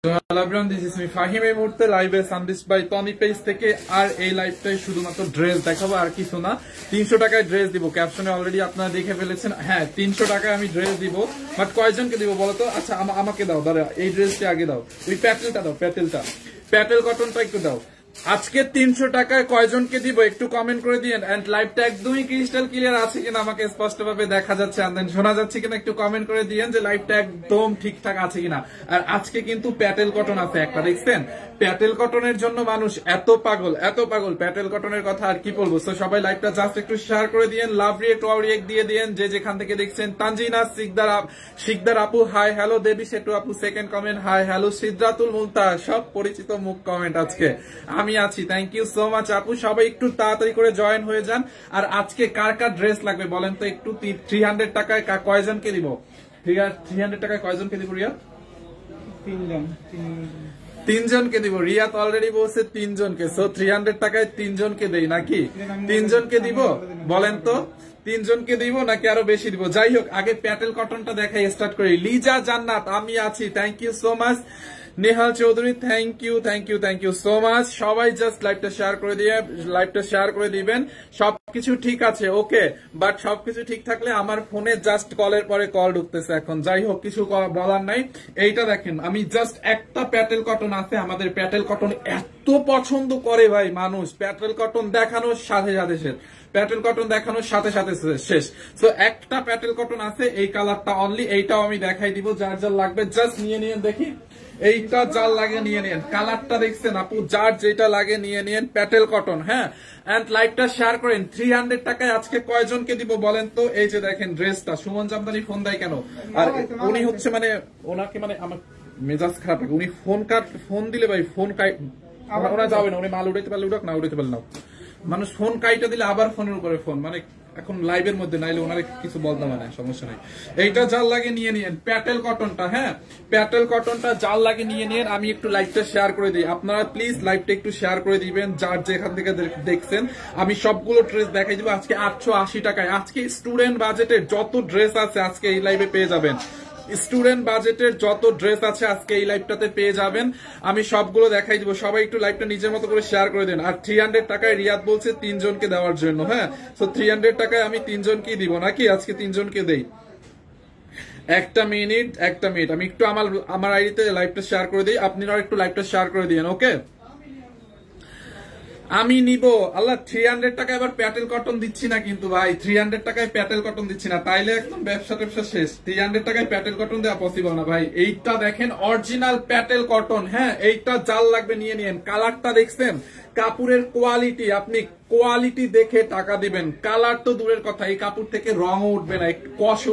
Hello everyone, this is me Fahim. এই মুহূর্তে লাইভে সানডিস বাই টনি পেজ থেকে। আর এই লাইভটাই শুধুমাত্র ড্রেস দেখাবো, আর কিছু না। 300 টাকায় ড্রেস দিব, ক্যাপশনে অলরেডি আপনারা দেখে ফেলেছেন। হ্যাঁ, 300 টাকায় আমি ড্রেস দিব, বাট কয়জনকে দিব বলতো? আচ্ছা আমাকে দাও, দাঁড়া, এই ড্রেসটা আগে দাও। ওই প্যাটেলটা দাও, প্যাটেল কটনটা একটু দাও। আজকে 300 টাকায় কয়জনকে দিব একটু কমেন্ট করে দিয়েন। এন্ড লাইভটা একদমই ক্রিস্টাল ক্লিয়ার আছে কিনা, আমাকে স্পষ্টভাবে দেখা যাচ্ছে, এন্ড দেন শোনা যাচ্ছে কিনা একটু কমেন্ট করে দিয়েন যে লাইভটা একদম ঠিকঠাক আছে কিনা। আর আজকে কিন্তু প্যাটেল কটন আছে একটা, দেখছেন? প্যাটেল কটনের জন্য মানুষ এত পাগল প্যাটেল কটনের কথা আর কি বলবো। তো সবাই লাইভটা জাস্ট একটু শেয়ার করে দিয়েন, লাভ রিয়েক্ট ওয়াও রিয়েক্ট দিয়ে দিয়েন যে যেখান থেকে দেখছেন। তানজিনা শিকদার আপু হাই হ্যালো, দেবী সেটু আপু second comment hi hello, Sidratul Multa, সব পরিচিত মুখ কমেন্ট আজকে আমি আছি। থ্যাংক ইউ সো মাচ আপু, সবাই একটু তাড়াতাড়ি করে জয়েন হয়ে যান। আর আজকে কার কার ড্রেস লাগবে বলেন তো একটু। 300 টাকায় কয়জনকে দিব? ঠিক আছে, 300 টাকায় কয়জনকে দিব রিয়া? তিনজনকে দিব। রিয়াত অলরেডি বলছে 3 জনকে। সো 300 টাকায় 3 জনকে দেই নাকি? 3 জনকে দিব বলেন তো? 3 জনকে দিব নাকি আরো বেশি দিব? যাই হোক, আগে প্যাটেল কটনটা দেখাই স্টার্ট করি। লিজা জান্নাত আমি আছি, thank you so much. Nehal Chowdhury thank you so much. সবাই জাস্ট লাইভটা শেয়ার করে দিবেন। সবকিছু ঠিক আছে, ওকে, বাট সবকিছু ঠিক থাকলে আমার ফোনে জাস্ট কলের পরে কল ঢুকতেছে এখন। যাই হোক, কিছু বলার নাই। এইটা দেখেন, আমি জাস্ট একটা প্যাটেল কটন আছে, আমাদের প্যাটেল কটন এত পছন্দ করে ভাই মানুষ। প্যাটেল কটন দেখানোর সাথে সাথে শেষ, প্যাটেল কটন দেখানোর সাথে সাথে শেষ। তো একটা প্যাটেল কটন আছে, এই কালারটা অনলি, এইটাও আমি দেখাই দিব। যার যার লাগবে জাস্ট নিয়ে নিয়ে দেখি। এইটা যার লাগে নিয়ে নেন, কালারটা দেখছেন আপু, যার যেটা লাগে নিয়ে নেন। প্যাটেল কটন, হ্যাঁ। এন্ড লাইভটা শেয়ার করেন। 300 টাকায় আজকে কয়জনকে দিব বলেন তো? এই যে দেখেন ড্রেসটা। সুমন জামদানি ফোন দেয় কেন? আর উনি হচ্ছে মানে ওনাকে মানে আমার মেজাজ খারাপ লাগে। উনি ফোন দিলে ভাই ফোন ওরা যাবে না। উনি মাল উঠাইতে পারলে উঠাক, না উঠাইতে পারলে না। মানুষ ফোন কাইটা দিলে আবার ফোনের উপরে ফোন, মানে এখন লাইভের মধ্যে নাইলে ওনারা কিছু বলতে মানে সমস্যা নাই। এইটা জাল লাগে নিয়ে নিন প্যাটেল কটনটা, হ্যাঁ, প্যাটেল কটনটা জাল লাগে নিয়ে নিন। আমি একটু লাইভটা শেয়ার করে দিই, আপনারা প্লিজ লাইভটা একটু শেয়ার করে দিবেন যার যেখান থেকে দেখছেন। আমি সবগুলো ড্রেস দেখাই দিব আজকে 880 টাকায়। আজকে স্টুডেন্ট বাজেটের যত ড্রেস আছে আজকে এই লাইভে পেয়ে যাবেন। স্টুডেন্ট বাজেটের যত ড্রেস আছে আজকে এই লাইভটাতে পেয়ে যাবেন। আমি সবগুলো দেখাই দিব। সবাই একটু লাইভটা নিজের মতো করে শেয়ার করে দেন। আর 300 টাকায় রিয়াদ বলছে 3 জনকে দেওয়ার জন্য, হ্যাঁ। তো 300 টাকায় আমি 3 জনকেই দিব নাকি? আজকে 3 জনকে দেই। একটা মিনিট আমি একটু আমার আইডিতে লাইভটা শেয়ার করে দিই, আপনারাও একটু লাইভটা শেয়ার করে দিন, ওকে। আমি নিব আল্লাহ 300 টাকা। এবার প্যাটেল কটন দিচ্ছি না কিন্তু ভাই, 300 টাকায় প্যাটেল কটন দিচ্ছি না, তাইলে একদম ব্যবসা শেষ। 300 টাকায় প্যাটেল কটন দেওয়া পসিবল না ভাই। এইটা দেখেন অরিজিনাল প্যাটেল কটন, হ্যাঁ। এইটা জাল লাগবে নিয়ে নিন। কালারটা দেখছেন, কাপড়ের কোয়ালিটি, আপনি কোয়ালিটি দেখে টাকা দিবেন। কালার তো দূরের কথা, এই কাপড় থেকে রঙও উঠবে না, একটু কষে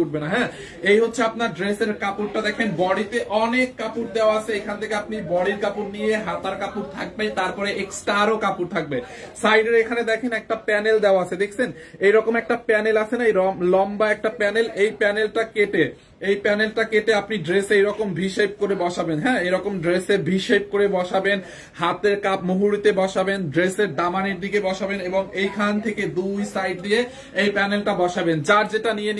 উঠবে না, হ্যাঁ। এই হচ্ছে আপনার ড্রেসের কাপড়টা দেখেন। বডিতে অনেক কাপড় দেওয়া আছে, এখান থেকে আপনি বডির কাপড় নিয়ে হাতার কাপড় থাকবে, তারপরে এক্সট্রা আরো কাপড় থাকবে। সাইডের এখানে দেখেন একটা প্যানেল দেওয়া আছে, দেখছেন? এইরকম একটা প্যানেল আছে না, এই লম্বা একটা প্যানেল। এই প্যানেলটা কেটে আপনি ড্রেসে এরকম ভি শেপ করে বসাবেন, হ্যাঁ। এরকম ড্রেসে ভি শেপ করে বসাবেন, হাতের কাপ মুহুরিতে বসাবেন, ড্রেসের দামানের দিকে বসাবেন, এবং এইখান থেকে 2 সাইড দিয়ে এই প্যানেলটা বসাবেন। যার যেটা নিয়ে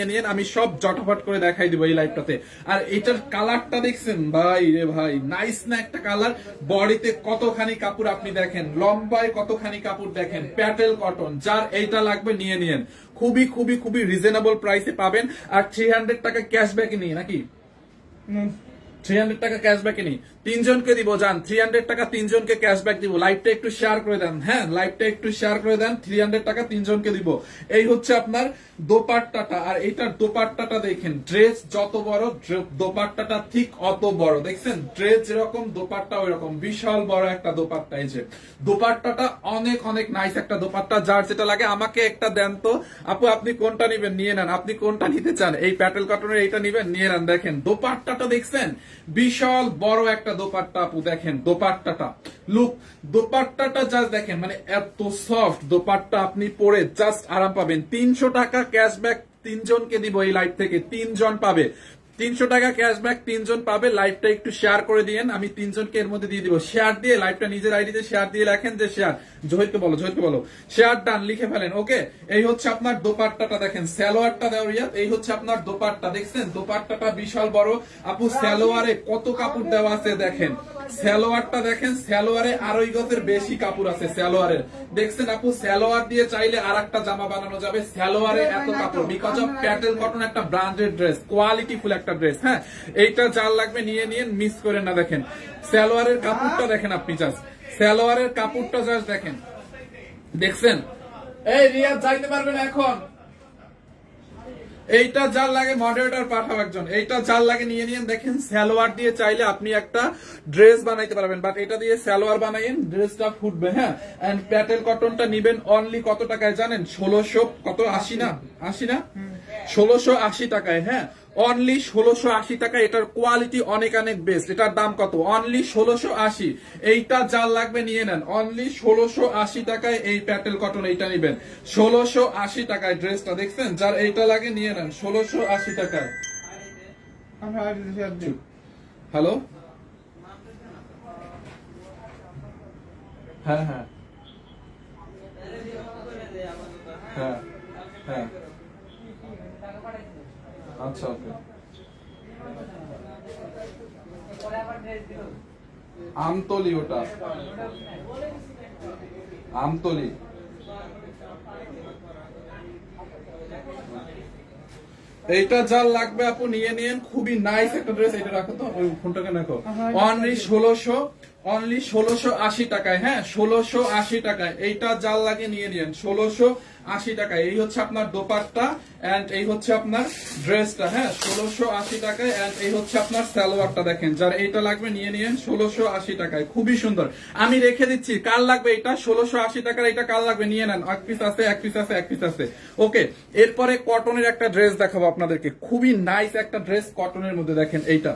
নিন। আমি সব জটফট করে দেখাই দিব এই লাইভটাতে। আর এটার কালারটা দেখছেন ভাই রে ভাই, নাইস না একটা কালার? বডিতে কতখানি কাপড় আপনি দেখেন, লম্বায় কতখানি কাপড় দেখেন। প্যাটেল কটন, যার এইটা লাগবে নিয়ে নিন। খুবই রিজনেবল প্রাইসে পাবেন। আর 300 টাকা ক্যাশব্যাক নিয়ে নাকি? 300 টাকা ক্যাশব্যাকে নি 3 জনকে দিব জান। 300 টাকা 3 জনকে ক্যাশব্যাক দিব। লাইভটা একটু শেয়ার করে দেন, হ্যাঁ, লাইভটা একটু শেয়ার করে দেন। 300 টাকা 3 জনকে দিব। এই হচ্ছে আপনার দোপাট্টাটা। আর এইটার দোপাট্টাটা দেখেন, ড্রেস যত বড় দোপাট্টাটা ঠিক অত বড়, দেখছেন? ড্রেস যেরকম দোপাট্টা ওইরকম বিশাল বড় একটা দোপাট্টা। এই যে দোপাট্টাটা অনেক নাইস একটা দোপাট্টা। যার যেটা লাগে আমাকে একটা দেন তো আপু, আপনি কোনটা নিবেন নিয়ে নেন। আপনি কোনটা নিতে চান? এই প্যাটেল কটনের এইটা নিবেন, নিয়ে নেন। দেখেন দোপাট্টাটা দেখছেন, বিশাল বড় একটা দোপাট্টা আপু। দেখেন দোপাট্টাটা, লুক, দোপাট্টাটা জাস্ট দেখেন, মানে এত সফট দোপাট্টা, আপনি পরে জাস্ট আরাম পাবেন। 300 টাকা ক্যাশব্যাক 3 জনকে দিব এই লাইভ থেকে। 3 জন পাবে। 300 টাকা ক্যাশব্যাক 3 জন পাবে। লাইভটা একটু শেয়ার করে দিয়েন, আমি 3 জনকে এর মধ্যে দিয়ে দিব। শেয়ার দিয়ে লাইভটা নিজের আইডিতে শেয়ার দিয়ে লেখেন যে শেয়ার। জহিরকে বলো শেয়ার ডান লিখে ফেলেন। ওকে, এই হচ্ছে আপনার দোপাট্টাটা দেখেন, সালোয়ারটা দেও রিয়াদ। এই হচ্ছে আপনার দোপাট্টা, দেখছেন দোপাট্টাটা বিশাল বড় আপু। সালোয়ারে কত কাপড় দেওয়া আছে দেখেন, সালোয়ারটা দেখেন, সালোয়ারে আড়াই গজের বেশি কাপড় আছে সালোয়ারের, দেখছেন আপু। সালোয়ার দিয়ে চাইলে আরেকটা জামা বানানো যাবে, সালোয়ারে এত কাপড়, বিকজ অফ প্যাটেল কটন একটা ব্র্যান্ডেড ড্রেস, কোয়ালিটি ফুল একটা ড্রেস। হ্যাঁ, এইটা যার লাগবে নিয়ে নিন, মিস করেন না। দেখেন সালোয়ারের কাপড়টা দেখেন আপনি, জাস্ট সালোয়ারের কাপড়টা জাস্ট দেখেন, দেখছেন। এই রিয়াদ যাইতে পারবেন এখন। এইটা যার লাগে মডারেটর পাঠাও একজন, এইটা যার লাগে নিয়ে নিন। দেখেন সালোয়ার দিয়ে চাইলে আপনি একটা ড্রেস বানাইতে পারবেন, বাট এটা দিয়ে সালোয়ার বানাইন, ড্রেসটা ফুটবে। হ্যাঁ, এন্ড প্যাটেল কটনটা নিবেন অনলি কত টাকায় জানেন? 1600 কত 80 না 1680 টাকায়। হ্যাঁ, অনলি 1680 টাকা। এটার কোয়ালিটি অনেক অনেক বেস্ট। এটার দাম কত? অনলি 1680। এইটা যার লাগবে নিয়ে নেন, অনলি 1680 টাকায় এই প্যাটেল কটন এইটা নিবেন 1680 টাকায়। ড্রেসটা দেখছেন, যার এইটা লাগে নিয়ে নেন 1680 টাকায়। হ্যালো, হ্যাঁ হ্যাঁ হ্যাঁ হ্যাঁ, আচ্ছা ওকে। আমতলি, ওটা আমতলি। এইটা যার লাগবে আপু নিয়ে নিন, খুবই নাইস একটা ড্রেস। এটা রাখো তো, ওই ফোনটাকে রাখো। অনলি 1680 টাকায়। হ্যাঁ, 1680 টাকায়। এইটা যার লাগে নিয়ে নিন 1680 টাকায়। এই হচ্ছে আপনার দোপাট্টা এন্ড এই হচ্ছে আপনার ড্রেসটা। হ্যাঁ, 1680 টাকায়। এন্ড এই হচ্ছে আপনার সালোয়ারটা দেখেন, যার এইটা লাগবে নিয়ে নিন 1680 টাকায়। খুবই সুন্দর, আমি রেখে দিচ্ছি। কার লাগবে এটা 1680 টাকার? এটা কার লাগবে নিয়ে নেন। এক পিস আছে, এক পিস আছে, এক পিস আছে। ওকে, এরপরে কটনের একটা ড্রেস দেখাবো আপনাদেরকে, খুবই নাইস একটা ড্রেস কটনের মধ্যে। দেখেন এইটা,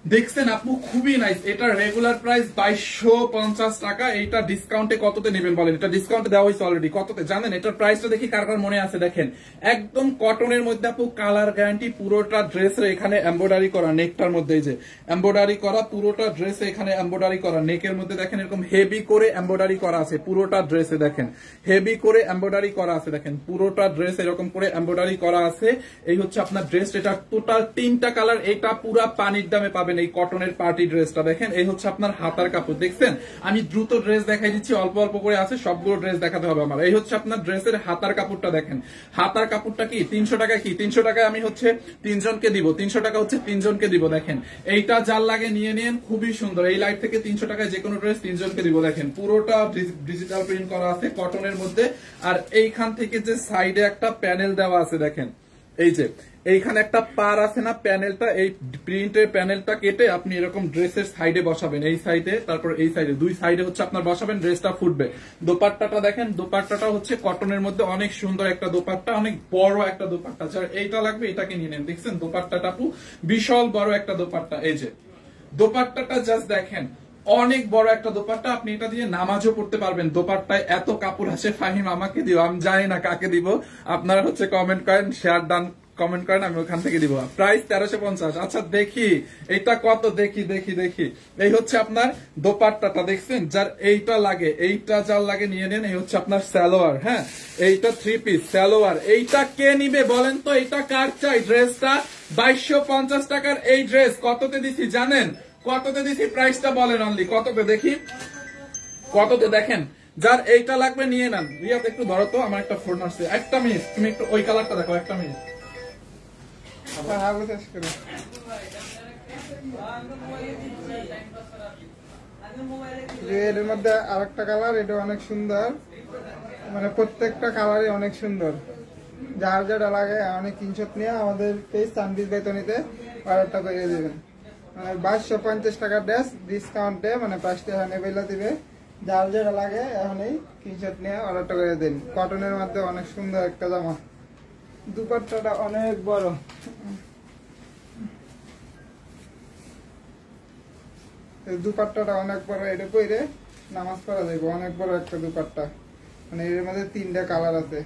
দেখছেন আপু, খুবই নাইস। এটা রেগুলার প্রাইস 2250 টাকা। এইটা ডিসকাউন্টে কততে নেবেন বলেন? এটা ডিসকাউন্টে দেওয়া হয়েছে অলরেডি। কততে জানেন? এটার প্রাইসটা দেখি কার কার মনে আছে। দেখেন একদম কটনের মধ্যে আপু, কালার গ্যারান্টি। পুরোটা ড্রেসে এখানে এমব্রয়ডারি করা, নেকটার মধ্যে এই যে এমব্রয়ডারি করা, পুরোটা ড্রেসে এখানে এমব্রয়ডারি করা। নেকের মধ্যে দেখেন এরকম হেভি করে এমব্রয়ডারি করা আছে পুরোটা ড্রেসে। দেখেন হেভি করে এমব্রয়ডারি করা আছে, দেখেন পুরোটা ড্রেস এরকম করে এমব্রয়ডারি করা আছে। এই হচ্ছে আপনার ড্রেস। এটা টোটাল 3টা কালার। এটা পুরা পানির দামে পাবেন এই কটনের পার্টি ড্রেসটা। দেখেন এই হচ্ছে আপনার হাতার কাপড়, দেখছেন। আমি দ্রুত ড্রেস দেখাই দিচ্ছি, অল্প অল্প করে আছে, সবগুলো ড্রেস দেখাতে হবে আমার। এই হচ্ছে আপনার ড্রেসের হাতার কাপড়টা দেখেন। হাতার কাপড়টা কি 300 টাকা? কি 300 টাকায় আমি হচ্ছে 3 জনকে দিব। 300 টাকা হচ্ছে 3 জনকে দিব। দেখেন এইটা যার লাগে নিয়ে নিন, খুবই সুন্দর। এই লাইভ থেকে 300 টাকায় যে কোনো ড্রেস 3 জনকে দিব। দেখেন পুরোটা ডিজিটাল প্রিন্ট করা আছে কটনের মধ্যে। আর এইখান থেকে যে সাইডে একটা প্যানেল দেওয়া আছে, দেখেন এই যে এইখানে একটা পার আছে না প্যানেলটা, এই প্রিন্টের প্যানেলটা কেটে আপনি এরকম ড্রেসের সাইডে বসাবেন, এই সাইডে, তারপর এই সাইডে, দুই সাইডে হচ্ছে আপনার বসাবেন, ড্রেসটা ফুটবে। দোপাট্টাটা দেখেন, দোপাট্টাটা হচ্ছে কটনের মধ্যে অনেক সুন্দর একটা দোপাট্টা, অনেক বড় একটা দোপাট্টা। যার এইটা লাগবে এটাকে নিয়ে নেন। দেখছেন দোপাট্টাটা আপু বিশাল বড় একটা দোপাট্টা। এই যে দোপাট্টাটা জাস্ট দেখেন, অনেক বড় একটা দোপাট্টা। আপনি এটা দিয়ে নামাজও পড়তে পারবেন। দোপাট্টায় এত কাপড় আছে। ফাহিম আমাকে দিও, আমি জানি না কাকে দিব। আপনারা হচ্ছে কমেন্ট করেন, শেয়ার ডান কমেন্ট করেন, আমি ওখান থেকে দিব। প্রাইস 1350। আচ্ছা দেখি এটা কত, দেখি দেখি দেখি। এই হচ্ছে আপনার দোপাট্টাটা, দেখছেন, যার এইটা লাগে, এইটা যার লাগে নিয়ে নেন। এই হচ্ছে আপনার সালোয়ার। হ্যাঁ, এইটা 3 পিস সালোয়ার। এইটা কে নিবে বলেন তো? এইটা কার চাই? ড্রেসটা 2250 টাকার এই ড্রেস কততে দিছি জানেন? কততে দিছি? প্রাইসটা বলেন অনলি কততে, দেখি কততে। দেখেন যার এইটা লাগবে নিয়ে নেন। রিয়াদ একটু ধরো তো, আমার একটা ফোন আসছে। একটা মিনিট, তুমি একটু ওই কালারটা দেখো, একটা মিনিট। এর মধ্যে আরেকটা কালার, এটা অনেক সুন্দর, মানে প্রত্যেকটা কালারই অনেক সুন্দর। যার যেটা লাগে অনেক কিনশট নিয়ে আমাদের পেজ সানবিজ বেতনিতে অর্ডারটা করে দেবেন। মানে 2250 টাকার ড্রেস ডিসকাউন্টে, মানে 5 টাকা নেবেলা দিবে। যার যেটা লাগে এখনই কিনশট নিয়ে অর্ডারটা করে দিন। কটনের মধ্যে অনেক সুন্দর একটা জামা, দুপাট্টাটা অনেক বড়। দুপাট্টাটা অনেক বড়, এটা পরে নামাজ পড়া যাবে। অনেক বড় একটা দুপাট্টা, মানে এর মধ্যে 3টা কালার আছে।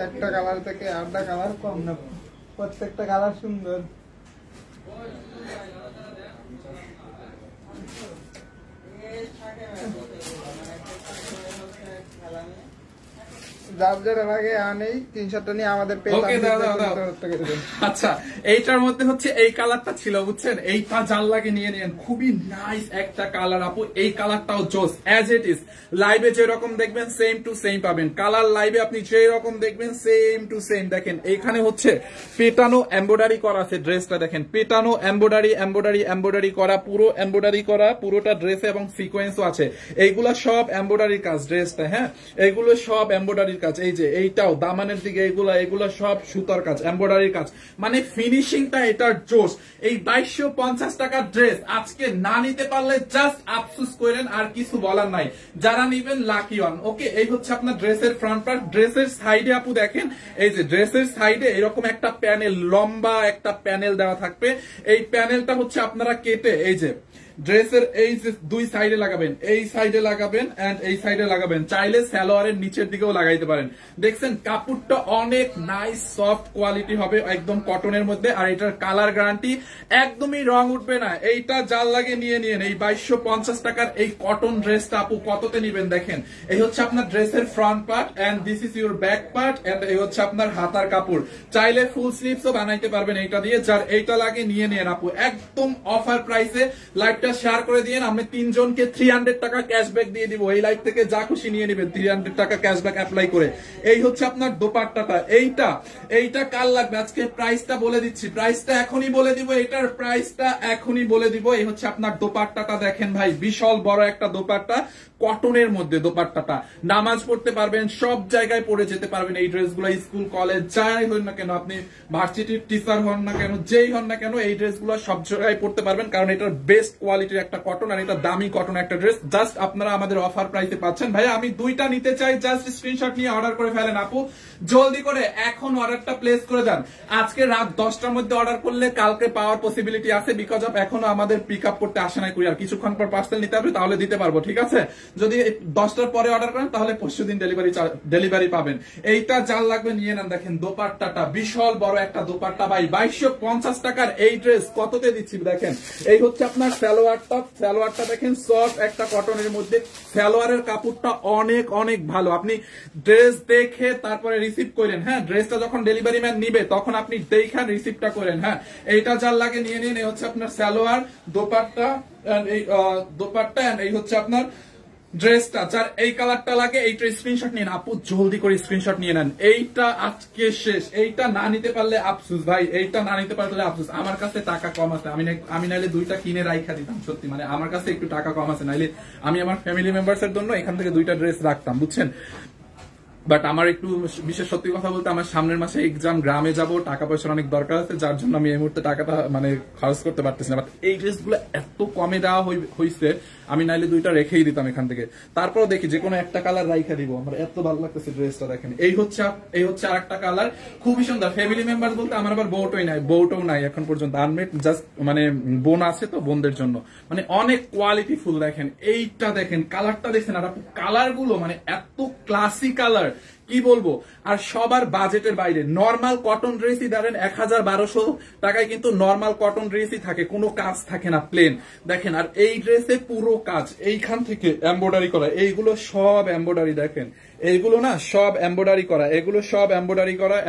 একটা কালার থেকে 8টা কালার কম না, প্রত্যেকটা কালার সুন্দর। যার যেটা লাগে আনেই 300টা নিয়ে আমাদের পেজ। আচ্ছা, এইটার মধ্যে হচ্ছে এই কালারটা ছিল বুঝছেন, এইটা যার লাগে নিয়ে নিন, খুবই নাইস একটা কালার আপু। এই কালারটাও জোস, অ্যাজ ইট ইজ লাইভে যেরকম দেখবেন সেম টু সেম পাবেন, কালার লাইভে আপনি যেরকম দেখবেন সেম টু সেম। দেখেন এইখানে হচ্ছে পেটানো এমব্রয়ডারি করা আছে, ড্রেসটা দেখেন পেটানো এমব্রয়ডারি এমব্রয়ডারি এমব্রয়ডারি করা, পুরো এমব্রয়ডারি করা পুরোটা ড্রেসে, এবং সিকোয়েন্সও আছে। এইগুলা সব এমব্রয়ডারির কাজ ড্রেসটা, হ্যাঁ এইগুলো সব এমব্রয়ডারির কাজ। এই যে এইটাও দামানের দিকে এগুলা সব সুতার কাজ, এমব্রয়ডারির কাজ, মানে ফিনিশিংটা এটার জোশ। এই 2250 টাকার ড্রেস আজকে না নিতে পারলে জাস্ট আফসোস করেন, আর কিছু বলার নাই। যারা নিবেন লাকি ওয়ান। ওকে, এই হচ্ছে আপনার ড্রেসের ফ্রন্ট পার্ট। ড্রেসের সাইডে আপু দেখেন, এই যে ড্রেসের সাইডে এরকম একটা প্যানেল, লম্বা একটা প্যানেল দেওয়া থাকবে। এই প্যানেলটা হচ্ছে আপনারা কেটে এই যে ড্রেসের এই যে দুই সাইডে লাগাবেন, এই সাইডে লাগাবেন এন্ড এই সাইডে লাগাবেন, চাইলে সালোয়ারের নিচের দিকেও লাগাইতে পারেন। দেখছেন কাপড়টা অনেক নাইস সফট কোয়ালিটি হবে, একদম কটনের মধ্যে। আর এটার কালার গ্যারান্টি, একদমই রং উঠবে না। এইটা যার লাগে নিয়ে নিন। এই 2250 টাকার এই কটন ড্রেসটা আপু কততে নিবেন দেখেন। এই হচ্ছে আপনার ড্রেসের front part and this is your back part and এই হচ্ছে আপনার হাতার কাপড়। চাইলে ফুল স্লিভসও বানাইতে পারবেন এইটা দিয়ে। যার এইটা লাগে নিয়ে নিন আপু, একদম অফার প্রাইসে। লাইভ শেয়ার করে দিয়ে আমি 3 জনকে 300 টাকা ক্যাশব্যাক দিয়ে দিব। এই লাইভ থেকে যা খুশি নিয়ে নেবেন 300 টাকা ক্যাশব্যাক অ্যাপ্লাই করে। এই হচ্ছে আপনার দোপাট্টাটা। এইটা কাল লাগবে, আজকে প্রাইসটা বলে দিচ্ছি, প্রাইসটা এখনই বলে দিব, এটার প্রাইসটা এখনই বলে দিব। এই হচ্ছে আপনার দোপাট্টাটা দেখেন ভাই, বিশাল বড় একটা দোপাট্টা, কটনের মধ্যে দোপাট্টাটা। নামাজ পড়তে পারবেন, সব জায়গায় পরে যেতে পারবেন এই ড্রেসগুলো, স্কুল কলেজ যাই হন না কেন, আপনি ভার্সিটির টিচার হন না কেন, যেই হন না কেন, এই ড্রেসগুলো সব জায়গায় পড়তে পারবেন, কারণ এটার বেস্ট কোয়ালিটির একটা কটন, আর এটা দামি কটন একটা ড্রেস। জাস্ট আপনারা আমাদের অফার প্রাইসে পাচ্ছেন। ভাই আমি দুইটা নিতে চাই, জাস্ট স্ক্রিনশট নিয়ে অর্ডার করে ফেলেন আপু, জলদি করে এখন অর্ডারটা প্লেস করে দেন। আজকে রাত 10টার মধ্যে অর্ডার করলে কালকে পাওয়ার পসিবিলিটি আছে, বিকজ অফ এখনো আমাদের পিক আপ করতে আসে নাই কুরিয়ার, কিছুক্ষণ পর পার্সেল নিতে হবে, তাহলে দিতে পারবো, ঠিক আছে। যদি 10টার পরে অর্ডার করেন তাহলে পরশুদিন ডেলিভারি পাবেন। এইটা যার লাগবে নিয়ে নেন। দেখেন দোপাট্টাটা বিশাল বড় একটা দোপাট্টা ভাই, 2250 টাকার এই ড্রেস কততে দিচ্ছি দেখেন। এই হচ্ছে আপনার সালোয়ারটা দেখেন, সফট একটা কটনের মধ্যে, সালোয়ারের কাপড়টা অনেক অনেক ভালো। আপনি ড্রেস দেখে তারপরে রিসিভ করেন, হ্যাঁ ড্রেসটা যখন ডেলিভারি ম্যান নিবে তখন আপনি দেখেন রিসিভটা করেন, হ্যাঁ এইটা যার লাগে নিয়ে নিন। এই হচ্ছে আপনার সালোয়ার, দোপাট্টা এই হচ্ছে আপনার ড্রেসটা। যার এই কালারটা লাগে এইটা স্ক্রিনশট নিন আপু, জলদি করে স্ক্রিনশট নিয়ে নেন। এইটা আজকে শেষ, এইটা না নিতে পারলে আফসোস ভাই, এইটা না নিতে পারলে আফসোস। আমার কাছে টাকা কম আছে, আমি নাইলে দুইটা কিনে রাইখা দিতাম, সত্যি মানে আমার কাছে একটু টাকা কম আছে, নাইলে আমি আমার ফ্যামিলি মেম্বার্স এর জন্য এখান থেকে দুইটা ড্রেস রাখতাম, বুঝছেন। বাট আমার একটু বিশেষ সত্যি কথা বলতে আমার সামনের মাসে এক্সাম, গ্রামে যাব, টাকা পয়সার অনেক দরকার আছে, যার জন্য আমি এই মুহূর্তে টাকাটা মানে খরচ করতে পারতেছি না। বাট এই ড্রেসগুলো এত কমে দেওয়া হয়েছে, আমি নাইলে দুইটা রেখেই দিতাম এখান থেকে। তারপরও দেখি যে কোনো একটা কালার রাইখা দিব, আমার এত ভালো লাগতেছে ড্রেসটা। দেখেন এই হচ্ছে আরেকটা কালার, খুবই সুন্দর। ফ্যামিলি মেম্বার বলতে আমার আবার বউটাও নাই এখন পর্যন্ত, আনমেড, জাস্ট মানে বোন আছে তো, বোনদের জন্য মানে অনেক কোয়ালিটি ফুল। দেখেন এইটা দেখেন, কালারটা দেখছেন, আর কালার গুলো মানে এত ক্লাসি কালার, কি বলবো। আর সবার বাজেটের বাইরে নরমাল কটন ড্রেসই ধরেন 1000-1200 টাকায়, কিন্তু নরমাল কটন ড্রেসই থাকে, কোনো কাজ থাকে না, প্লেন। দেখেন আর এই ড্রেসে পুরো কাজ, এইখান থেকে এমব্রয়ডারি করা, এইগুলো সব এমব্রয়ডারি। দেখেন এইগুলো না সব এমব্রয়ডারি করা, এগুলো সব এমব্রয়ডারি করা,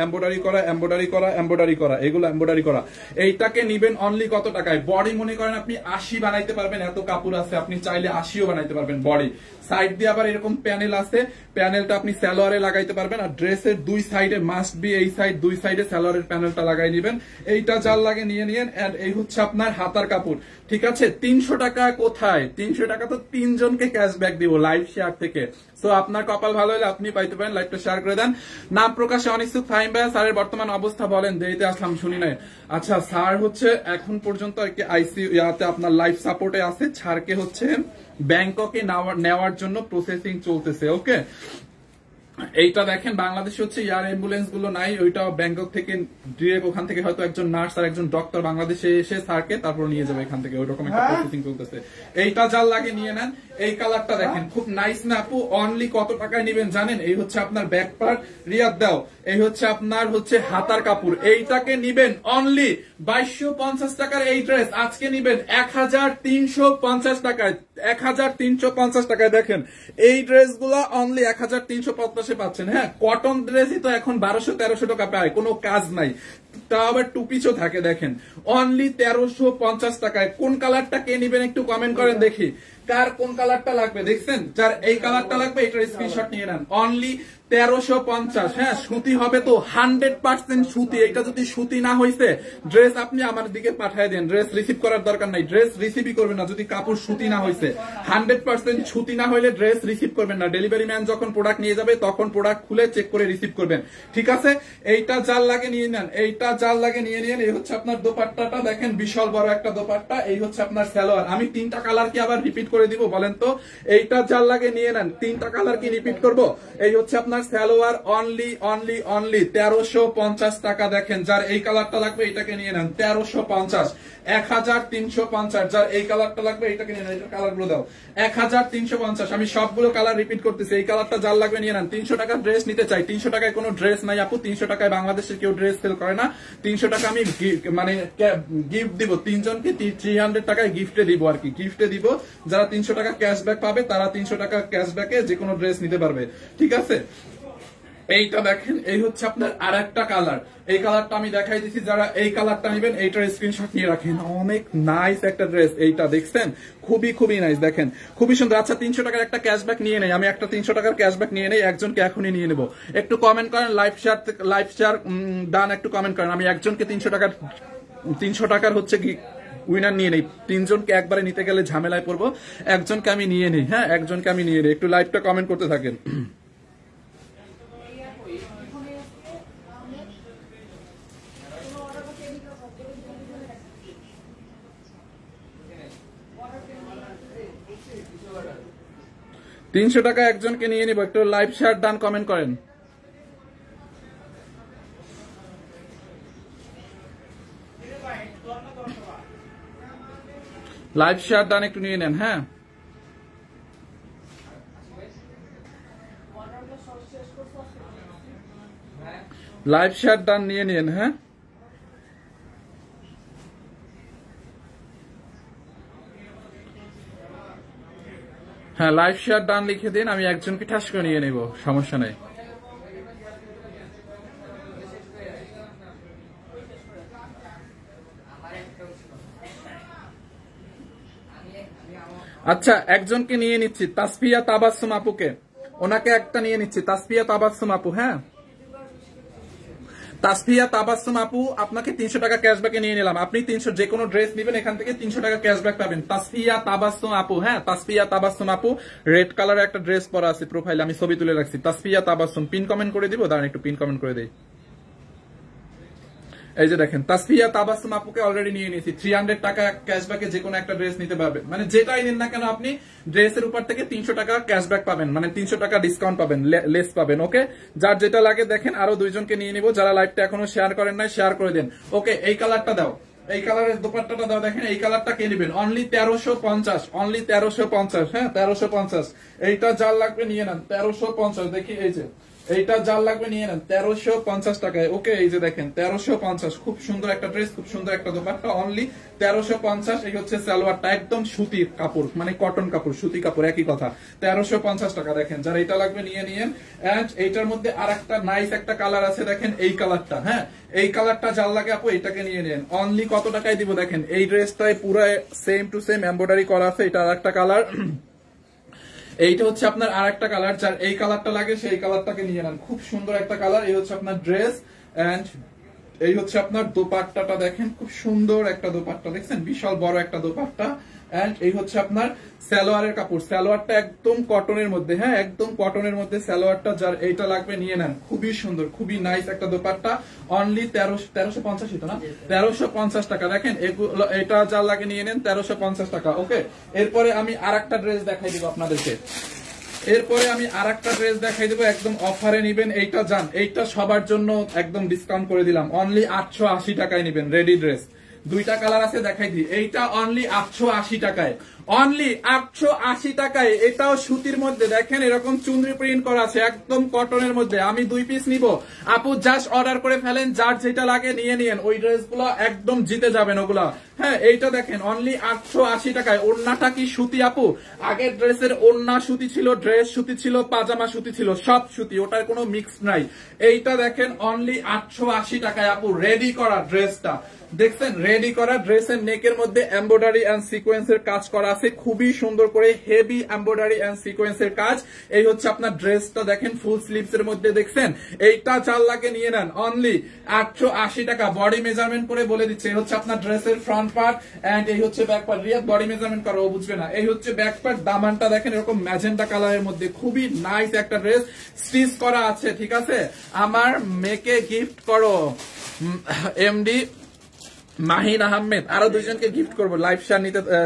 এগুলো এমব্রয়ডারি করা। এইটাকে নিবেন অনলি কত টাকায়? বডি মনে করেন আপনি 80 বানাইতে পারবেন, এত কাপড় আছে, আপনি চাইলে 80ও বানাইতে পারবেন বডি। সাইড দিয়ে আবার এরকম প্যানেল আছে, প্যানেলটা আপনি সালোয়ারে লাগাইতে পারবেন। আর ড্রেসের দুই সাইডে মাস্ট বি, এই সাইড দুই সাইডে সালোয়ারের প্যানেলটা লাগাই নিবেন। এইটা যার লাগে নিয়ে নিয়েন। এন্ড এই হচ্ছে আপনার হাতার কাপড়, ঠিক আছে। 300 টাকা কোথায়? 300 টাকা তো 3 জনকে ক্যাশব্যাক দিব লাইভ শেয়ার থেকে। সো আপনার কপাল ভালো হলে আপনি পাইতে পারেন, লাইভটা শেয়ার করে দেন। নাম প্রকাশে অনিচ্ছুক ফাহিম ভাই, স্যারের বর্তমান অবস্থা বলেন। দেরিতে আসলাম, শুনি নাই। আচ্ছা স্যার হচ্ছে এখন পর্যন্ত আর কি আইসিইউতে আপনার লাইফ সাপোর্টে আছে, স্যারকে হচ্ছে ব্যাংককে নেওয়ার জন্য প্রসেসিং চলতেছে। ওকে, এইটা দেখেন বাংলাদেশে হচ্ছে এয়ার অ্যাম্বুলেন্স গুলো নাই, ওইটা ব্যাংকক থেকে ডিরেক্ট ওখান থেকে হয়তো একজন নার্স আর একজন ডক্টর বাংলাদেশে এসে স্যারকে তারপর নিয়ে যাবে এখান থেকে, ওইরকম একটা প্রসেসিং চলতেছে। এইটা যার লাগে নিয়ে নেন। এই কালারটা দেখেন খুব নাইস না আপু? অনলি কত টাকায় নেবেন জানেন? এই হচ্ছে আপনার ব্যাক পার্ট, রিয়াদ দাও, এই হচ্ছে আপনার হচ্ছে হাতার কাপড়, এইটাকে নিবেন অনলি 2250 টাকার। এই ড্রেস আজকে নিবেন 1350 টাকায়, 1350 টাকায়। দেখেন এই ড্রেস গুলা অনলি 1350 পাচ্ছেন। হ্যাঁ, কটন ড্রেসই তো এখন 1200-1300 টাকা পায়, কোনো কাজ নাই, তা আবার টুপিচও থাকে। দেখেন অনলি 1350 টাকায়। কোন কালারটা কে নিবেন একটু কমেন্ট করেন দেখি, কার কোন কালারটা লাগবে। দেখছেন, যার এই কালারটা লাগবে এটার স্ক্রিনশট নিয়ে নেন। অনলি 1350। হ্যাঁ, সুতি হবে তো 100% সুতি। এটা যদি সুতি না হয়েছে ড্রেস আপনি আমার দিকে পাঠিয়ে দেন, ড্রেস রিসিভ করার দরকার নাই, ড্রেস রিসিভই করবেন না যদি কাপড় সুতি না হয়েছে। 100% সুতি না হইলে ড্রেস রিসিভ করবেন না। ডেলিভারি ম্যান যখন প্রোডাক্ট নিয়ে যাবে তখন প্রোডাক্ট খুলে চেক করে রিসিভ করবেন, ঠিক আছে? এইটা জাল লাগে নিয়ে নেন, এইটা জাল লাগে নিয়ে নেন। এই হচ্ছে আপনার দোপাট্টাটা, দেখেন বিশাল বড় একটা দোপাট্টা। এই হচ্ছে আপনার সালোয়ার। আমি 3টা কালার কি আবার রিপিট করে দিব বলেন তো? এইটা জাল লাগে নিয়ে নেন, 3টা কালার কি রিপিট করব? এই হচ্ছে আপনার সালোয়ার, অনলি 1350 টাকা। দেখেন যার এই কালারটা লাগবে এটাকে নিয়ে নেন 1350, 1350। যার এই কালারটা লাগবে এটাকে নিয়ে নেন, এটা কালার গুলো দাও 1350। আমি সবগুলো কালার রিপিট করতেছি। এই কালারটা যার লাগবে নিয়ে নেন। 300 টাকার ড্রেস নিতে চাই, 300 টাকায় কোনো ড্রেস নাই আপু, 300 টাকায় বাংলাদেশের কেউ ড্রেস সেল করে না। 300 টাকা আমি মানে গিফট দিব, 3 জনকে 300 টাকায় গিফটে দিব আর কি, গিফটে দিব। যারা 300 টাকা ক্যাশব্যাক পাবে তারা 300 টাকা ক্যাশব্যাকে যে কোনো ড্রেস নিতে পারবে, ঠিক আছে? এইটা দেখেন, এই হচ্ছে আপনার আরেকটা কালার। এই কালারটা আমি দেখাই দিচ্ছি, যারা এই কালারটা নেবেন এইটার স্ক্রিনশট নিয়ে রাখেন। অনেক নাইস একটা ড্রেস, এইটা দেখছেন খুবই নাইস, দেখেন খুবই সুন্দর। আচ্ছা 300 টাকার একটা ক্যাশব্যাক নিয়ে নেই, আমি একটা 300 টাকার ক্যাশব্যাক নিয়ে নেই, একজনকে এখনই নিয়ে নেব। একটু কমেন্ট করেন, লাইভ শেয়ার ডান, একটু কমেন্ট করেন। আমি একজনকে 300 টাকার হচ্ছে কি উইনার নিয়ে নেই। 3 জনকে একবারে নিতে গেলে ঝামেলায় পড়বো, একজনকে আমি নিয়ে নিই। হ্যাঁ, একজনকে আমি নিয়ে নিই। একটু লাইভটা কমেন্ট করতে থাকেন। $300 একজনকে নিয়ে নিব। একটু লাইভ শেয়ার ডান কমেন্ট করেন। লাইভ শেয়ার ডান একটু নিয়ে নেন। হ্যাঁ, লাইভ শেয়ার ডান নিয়ে নিন। হ্যাঁ, হ্যাঁ, লাইভ শেয়ার ডান লিখে দিন, আমি একজনকে ঠাস করে নিয়ে নেব, সমস্যা নেই। আচ্ছা একজনকে নিয়ে নিচ্ছি, তাসফিয়া তাবাসসুম আপুকে, ওনাকে একটা নিয়ে নিচ্ছি, তাসফিয়া তাবাসসুম আপু। হ্যাঁ, তাসফিয়া তাবাসসুম আপু, আপনাকে 300 টাকা ক্যাশব্যাকে নিয়ে নিলাম। আপনি 300 যে কোনো ড্রেস নেবেন এখান থেকে 300 টাকা ক্যাশব্যাক পাবেন। তাসফিয়া তাবাসসুম আপু, হ্যাঁ তাসফিয়া তাবাসসুম আপু, রেড কালারের একটা ড্রেস পরা আছে প্রোফাইলে, আমি ছবি তুলে রাখছি। তাসফিয়া তাবাসসুম, পিন কমেন্ট করে দিব, দাঁড়ান একটু পিন কমেন্ট করে দেই। এই যে দেখেন, তাসফিয়া তাবাসসুম আপুকে অলরেডি নিয়ে নিয়েছি। 300 টাকা ক্যাশব্যাকে যে কোনো একটা ড্রেস নিতে পারবেন, মানে যেটাই নিন না কেন আপনি ড্রেসের উপর থেকে 300 টাকা ক্যাশব্যাক পাবেন, মানে 300 টাকা ডিসকাউন্ট পাবেন, লেস পাবেন। ওকে, যার যেটা লাগে দেখেন। আরো 2 জনকে নিয়ে নিব, যারা লাইভটা এখনো শেয়ার করেন নাই শেয়ার করে দেন। ওকে, এই কালারটা দাও, এই কালারের দোপাট্টাটা দাও। দেখেন এই কালারটা কে নেবেন, অনলি 1350, অনলি 1350। হ্যাঁ 1350। এইটা যার লাগবে নিয়ে নেন 1350। দেখি এই যে এইটা যার লাগবে নিয়ে নেন 1350 টাকায়। ওকে, এই যে দেখেন 1350, খুব সুন্দর একটা ড্রেস, খুব সুন্দর একটা দোপাট্টা, অনলি 1350। এই হচ্ছে সালোয়ারটা, একদম সুতির কাপড়, মানে কটন কাপড়, সুতি কাপড় একই কথা। 1350 টাকা। দেখেন যার এইটা লাগবে নিয়ে নিয়েন। এন্ড এইটার মধ্যে আর একটা নাইস একটা কালার আছে, দেখেন এই কালারটা। হ্যাঁ, এই কালারটা যার লাগে আপু এইটাকে নিয়ে নেন। অনলি কত টাকায় দিব দেখেন, এই ড্রেসটায় পুরো সেম টু সেম এমব্রয়ডারি করা আছে। এটা আর একটা কালার, এইটা হচ্ছে আপনার আর একটা কালার। যার এই কালারটা লাগে সেই কালারটাকে নিয়ে নেন, খুব সুন্দর একটা কালার। এই হচ্ছে আপনার ড্রেস, এন্ড এই হচ্ছে আপনার দোপাট্টাটা। দেখেন খুব সুন্দর একটা দোপাট্টা, দেখছেন বিশাল বড় একটা দোপাট্টা। এন্ড এই হচ্ছে আপনার সালোয়ারের কাপড়, সালোয়ারটা একদম কটনের মধ্যে। হ্যাঁ, একদম কটনের মধ্যে সালোয়ারটা। যার এইটা লাগবে নিয়ে নেন, খুবই সুন্দর, খুবই নাইস একটা দোপাট্টা। অনলি 1350, এটা না 1350 টাকা। দেখেন এগুলো, এটা যার লাগে নিয়ে নেন 1350 টাকা। ওকে, এরপরে আমি আর একটা ড্রেস দেখাই দিব আপনাদেরকে। এরপরে আমি আরেকটা ড্রেস দেখাই দেবো, একদম অফারে নিবেন, এইটা যান, এইটা সবার জন্য একদম ডিসকাউন্ট করে দিলাম, অনলি 880 টাকায় নিবেন রেডি ড্রেস। দুইটা কালার আছে দেখাই দিই, এইটা অনলি 880 টাকায়, অনলি 880 টাকায়। এটাও সুতির মধ্যে দেখেন এরকম চুনরি প্রিন্ট করা আছে, একদম কটনের মধ্যে। আমি 2 পিস নিব, আপু জাস্ট অর্ডার করে ফেলেন, যার যেটা লাগে নিয়ে নিয়েন। ওই ড্রেসগুলো একদম জিতে যাবেন ওগুলা। হ্যাঁ, এইটা দেখেন অনলি 880 টাকায়। ওড়নাটা কি সুতি আপু? আগের ড্রেসের ওড়না সুতি ছিল, ড্রেস সুতি ছিল, পাজামা সুতি ছিল, সব সুতি, ওটার কোনো মিক্স নাই। এইটা দেখেন অনলি 880 টাকায় আপু, রেডি করা ড্রেসটা দেখছেন, রেডি করা ড্রেসের নেকের মধ্যে এমব্রয়ডারি এন্ড সিকোয়েন্সের কাজ করা আছে, খুবই সুন্দর করে হেভি এমব্রয়ডারি এন্ড সিকোয়েন্সের কাজ। এই হচ্ছে আপনার ড্রেসটা দেখেন, ফুল স্লিভস এর মধ্যে দেখছেন। এইটা 4 লাখে নিয়ে নেন অনলি 880 টাকা। বডি মেজারমেন্ট করে বলে দিচ্ছে, এই হচ্ছে আপনার ড্রেসের ফ্রন্ট পার্ট এন্ড এই হচ্ছে back part. Riya body measurement করো, ও বুঝবে না। এই হচ্ছে ব্যাক পার্ট, দামানটা দেখেন এরকম ম্যাজেন্টা কালারের মধ্যে, খুবই নাইস একটা ড্রেস, স্টিচ করা আছে। ঠিক আছে, আমার মেয়েকে গিফট করো, এমডি মাহিন আহমেদ, আরো 2 জনকে গিফট করবো। লাইভ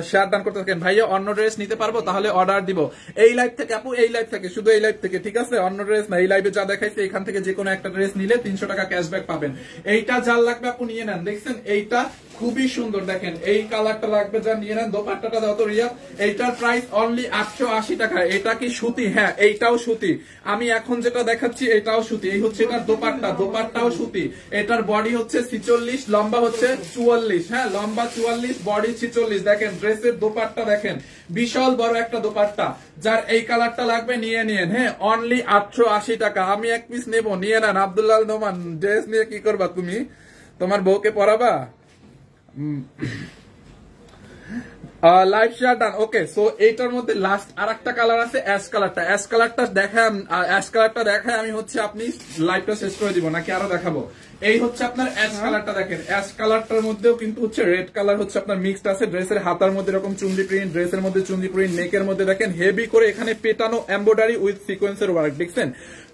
শেয়ার দান করতে থাকেন। ভাইয়া অন্য ড্রেস নিতে পারবো? তাহলে অর্ডার দিব এই লাইভ থেকে আপু, এই লাইভ থেকে, শুধু এই লাইভ থেকে। ঠিক আছে, অন্য ড্রেস না, এই লাইভে যা দেখাইছে এখান থেকে যে কোনো একটা ড্রেস নিলে 300 টাকা ক্যাশব্যাক পাবেন। এইটা যার লাগবে আপু নিয়ে নেন। দেখছেন এইটা খুবই সুন্দর, দেখেন এই কালারটা লাগবে যা নিয়ে নেন। দোপাট্টাটা দাও তো রিয়া। এইটার প্রাইস অনলি 880 টাকা। এটা কি সুতি? হ্যাঁ, এইটাও সুতি। আমি এখন যেটা দেখাচ্ছি এটাও সুতি। এই হচ্ছে এটার দোপাট্টা, দোপাট্টাও সুতি। এটার বডি হচ্ছে 46, লম্বা হচ্ছে 44। হ্যাঁ, লম্বা 44, বডি 46। দেখেন ড্রেসের দোপাট্টা দেখেন, বিশাল বড় একটা দোপাট্টা। যার এই কালারটা লাগবে নিয়ে নিয়েন। হ্যাঁ, অনলি 880 টাকা। আমি 1 পিস নেব, নিয়ে নেন। আব্দুল্লাহ নোমান, ড্রেস নিয়ে কি করবা তুমি? তোমার বউকে পরাবা? Live share done. Okay, so এইটার মধ্যে লাস্ট আরেকটা কালার আছে, অ্যাশ কালারটা। অ্যাশ কালারটা দেখায় আমি হচ্ছে আপনি লাইভটা শেষ করে দিব নাকি আরো দেখাবো? এই হচ্ছে আপনার অ্যাশ কালারটা দেখেন। অ্যাশ কালারটার মধ্যেও কিন্তু হচ্ছে রেড কালার হচ্ছে আপনার মিক্সড আছে। ড্রেসের হাতার মধ্যে এরকম চুন্ডি প্রিন্ট, ড্রেসের মধ্যে চুন্ডি প্রিন্ট, নেকের মধ্যে দেখেন হেভি করে এখানে পেটানো এমব্রয়ডারি উইথ সিকোয়েন্সের ওয়ার্ক। দেখছেন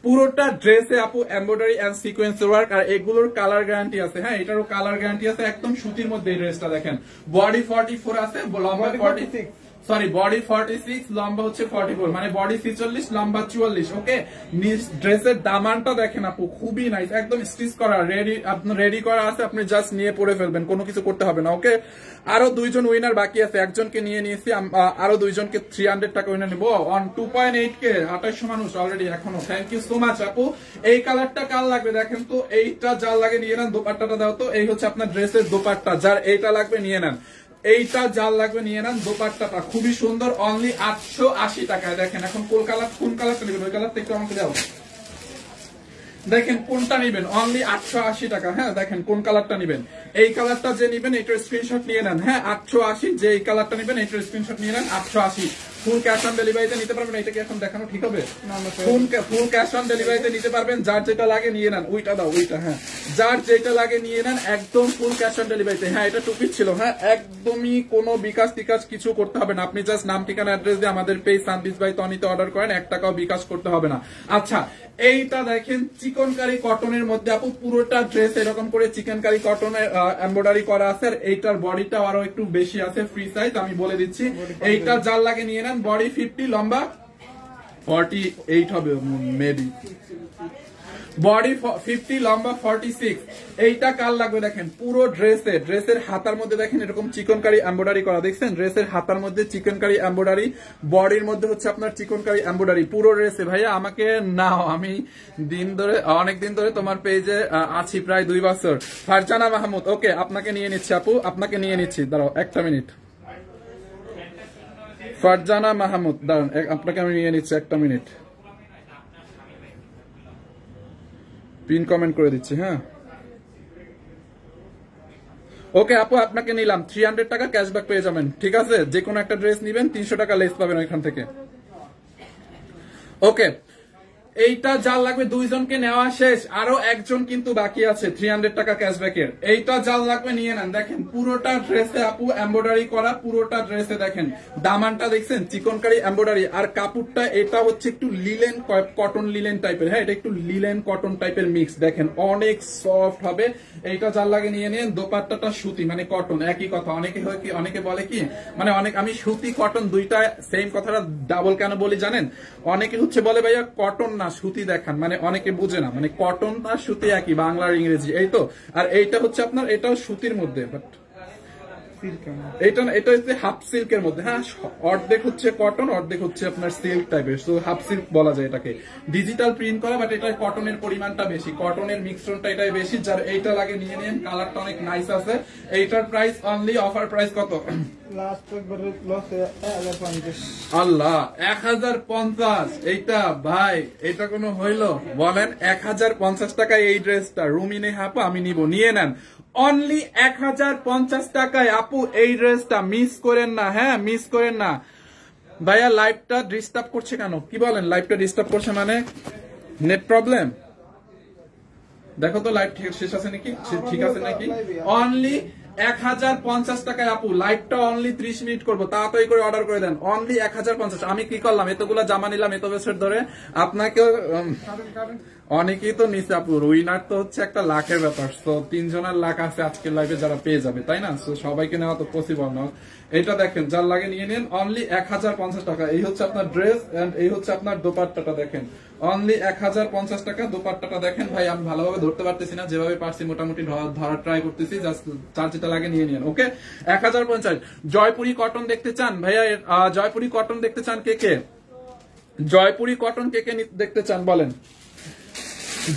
পুরোটা ড্রেসে আপু এমব্রয়ডারি এন্ড সিকোয়েন্সের ওয়ার্ক, আর এগুলোর কালার গ্যারান্টি আছে। হ্যাঁ, এটারও কালার গ্যারান্টি আছে, একদম সুতির মধ্যে এই ড্রেসটা দেখেন। বডি 44 আছে, লম্বা 46, সরি বডি 46, লম্বা হচ্ছে 44, মানে বডি 46, লম্বা 44। ওকে, ড্রেসের দামানটা দেখেন আপু, খুবই নাইস, একদম স্টিচ করা, রেডি করা আছে। আপনি জাস্ট নিয়ে পরে ফেলবেন, কোনো কিছু করতে হবে না। ওকে, আরো 2 জন উইনার বাকি আছে, একজনকে নিয়ে নিয়েছি, আরো 2 জনকে 300 টাকা উইনার নিবো অন 2.8K, 2800 মানুষ অলরেডি এখনো। থ্যাংক ইউ সো মাচ আপু। এই কালারটা কার লাগবে দেখেন তো, এইটা যার লাগে নিয়ে নেন। দোপাট্টাটা দাও তো। এই হচ্ছে আপনার ড্রেসের দোপাট্টা, যার এইটা লাগবে নিয়ে নেন। এইটা যার লাগবে নিয়ে নেন। দোপাট্টাটা খুবই সুন্দর, অনলি 880 টাকায়। দেখেন এখন কোন কালারটা নেবেন? ওই কালারটা একটু আমাকে দাও, দেখেন কোনটা নিবেন। অনলি 880 টাকা। হ্যাঁ, দেখেন কোন কালারটা নিবেন। এই কালারটা যে নিবেন এটার স্ক্রিনশট নিয়ে নেন। হ্যাঁ, 880, যে এই কালারটা নিবেন এটার স্ক্রিনশট নিয়ে নেন। 880 ফুল ক্যাশ অন ডেলিভারিতে নিতে পারবেন। এটা কি এখন দেখানো ঠিক হবে? ফুল ক্যাশ অন ডেলিভারিতে নিতে পারবেন। যার যেটা লাগে নিয়ে নেন। ওইটা দাও, ওইটা। হ্যাঁ, যার যেটা লাগে নিয়ে নেন, একদম ফুল ক্যাশ অন ডেলিভারিতে। হ্যাঁ, এটা টুপিট ছিল। হ্যাঁ, একদমই কোনো বিকাশ টিকাশ কিছু করতে হবে না। আপনি জাস্ট নাম, ঠিকানা, অ্যাড্রেস দিয়ে আমাদের পেজ সানবিজ বাই তনিতে অর্ডার করেন, 1 টাকাও বিকাশ করতে হবে না। আচ্ছা, এইটা দেখেন চিকনকারি কটনের মধ্যে আপু, পুরোটা ড্রেস এরকম করে চিকনকারি কটনের এমব্রয়ডারি করা আছে। আর এইটার বডিটা আরো একটু বেশি আছে, ফ্রি সাইজ, আমি বলে দিচ্ছি। এইটা যার লাগে নিয়ে নেন। বডি 50, লম্বা 48 হবে মেবি। বডি 50, লম্বা 46। এইটা কার লাগবে দেখেন, পুরো ড্রেসের হাতার মধ্যে দেখেন এরকম চিকনকারি এমব্রয়ডারি করা। দেখছেন ড্রেসের হাতার মধ্যে চিকনকারি এমব্রয়ডারি, বডির মধ্যে হচ্ছে আপনার চিকনকারি এমব্রয়ডারি পুরো ড্রেসে। ভাইয়া আমাকে নাও, আমি অনেকদিন ধরে তোমার পেজে আছি, প্রায় 2 বছর। ফারজানা মাহমুদ, ওকে, আপনাকে নিয়ে নিচ্ছি আপু, আপনাকে নিয়ে নিচ্ছি। দাঁড়াও 1 মিনিট। ফারজানা মাহমুদ, দাঁড়ান, আপনাকে আমি নিয়ে নিচ্ছি 1 মিনিট। পিন কমেন্ট করে দিচ্ছি। হ্যাঁ, ওকে আপু, আপনাকে নিলাম। 300 টাকা ক্যাশব্যাক পেয়ে যাবেন। ঠিক আছে, যে কোনো একটা ড্রেস নিবেন 300 টাকা লেস পাবেন ওইখান থেকে। ওকে, এইটা যার লাগবে দুইজনকে নেওয়া শেষ, আরো একজন কিন্তু বাকি আছে 300 টাকা ক্যাশব্যাকের। এইটা যার লাগবে নিয়ে নেন। দেখেন পুরোটা ড্রেসে আপু এমব্রয়ডারি করা, পুরোটা ড্রেসে দেখেন দামানটা দেখছেন চিকনকারি এমব্রয়ডারি, আর কাপড়টা এটা হচ্ছে একটু লিলেন কটন লিলেন টাইপের, হ্যাঁ এটা একটু লিলেন কটন টাইপের মিক্স, দেখেন অনেক সফট হবে। এইটা যার লাগে নিয়ে নিন। দোপাট্টাটা সুতি মানে কটন, একই কথা। অনেকে হয় কি, অনেকে বলে কি মানে আমি সুতি কটন দুইটা সেম কথাটা ডাবল কেন বলি জানেন? অনেকে হচ্ছে বলে ভাইয়া কটন না সুতি দেখান, মানে অনেকে বুঝে না, মানে কটন আর সুতি একই, বাংলার ইংরেজি এই তো। আর এইটা হচ্ছে আপনার এটাও সুতির মধ্যে, বাট এটা হচ্ছে হাফ সিল্কের মধ্যে, হ্যাঁ অর্ধেক হচ্ছে কটন অর্ধেক হচ্ছে আপনার সিল্ক টাইপের, তো হাফ সিল্ক বলা যায় এটাকে। ডিজিটাল প্রিন্ট করা, বাট এটা কটনের পরিমাণটা বেশি, কটনের মিক্সরনটা এটাই বেশি। যার এইটা লাগে নিয়ে নিন, কালারটা অনেক নাইস আছে। এইটার প্রাইস অনলি অফার প্রাইস কত? আল্লাহ 1050। এইটা ভাই এটা কোনো হইল? বলেন 1050 টাকায় এই ড্রেসটা রুমিনে হাপু আমি নিব, নিয়ে নেন অনলি 1050 টাকায় আপু এই ড্রেসটা। মিস করেন না, হ্যাঁ মিস করেন না। ভাইয়া লাইভটা ডিস্টার্ব করছে কেন? কি বলেন লাইভটা ডিস্টার্ব করছে মানে? Net problem? দেখো তো লাইভ শেষ আছে নাকি, ঠিক আছে নাকি? অনলি 1050 টাকায় আপু লাইভটা অনলি 30 মিনিট করবো, তাড়াতাড়ি করে অর্ডার করে দেন। অনলি 1050। আমি কি করলাম, এতগুলা জামা নিলাম এত বছর ধরে, আপনাকে অনেকেই তো নিচে আপু। উইনার তো হচ্ছে একটা লাখের ব্যাপার, তো 3 জনের লাখ আছে আজকের লাইভে যারা পেয়ে যাবে, তাই না? সবাইকে নেওয়া তো পসিবল না। এটা দেখেন যার লাগে নিয়ে নিন অনলি 1050 টাকা। এই হচ্ছে আপনার ড্রেস এন্ড এই হচ্ছে আপনার দোপাট্টাটা দেখেন অনলি 1050 টাকা। দোপাট্টাটা দেখেন ভাই, আমি ভালোভাবে ধরতে পারতেছি না, যেভাবে পারছি মোটামুটি ধরার ট্রাই করতেছি, জাস্ট চার যেটা লাগে নিয়ে নিন। ওকে 1050। জয়পুরি কটন দেখতে চান ভাইয়া? জয়পুরি কটন দেখতে চান কে কে? জয়পুরি কটন কে কে দেখতে চান বলেন?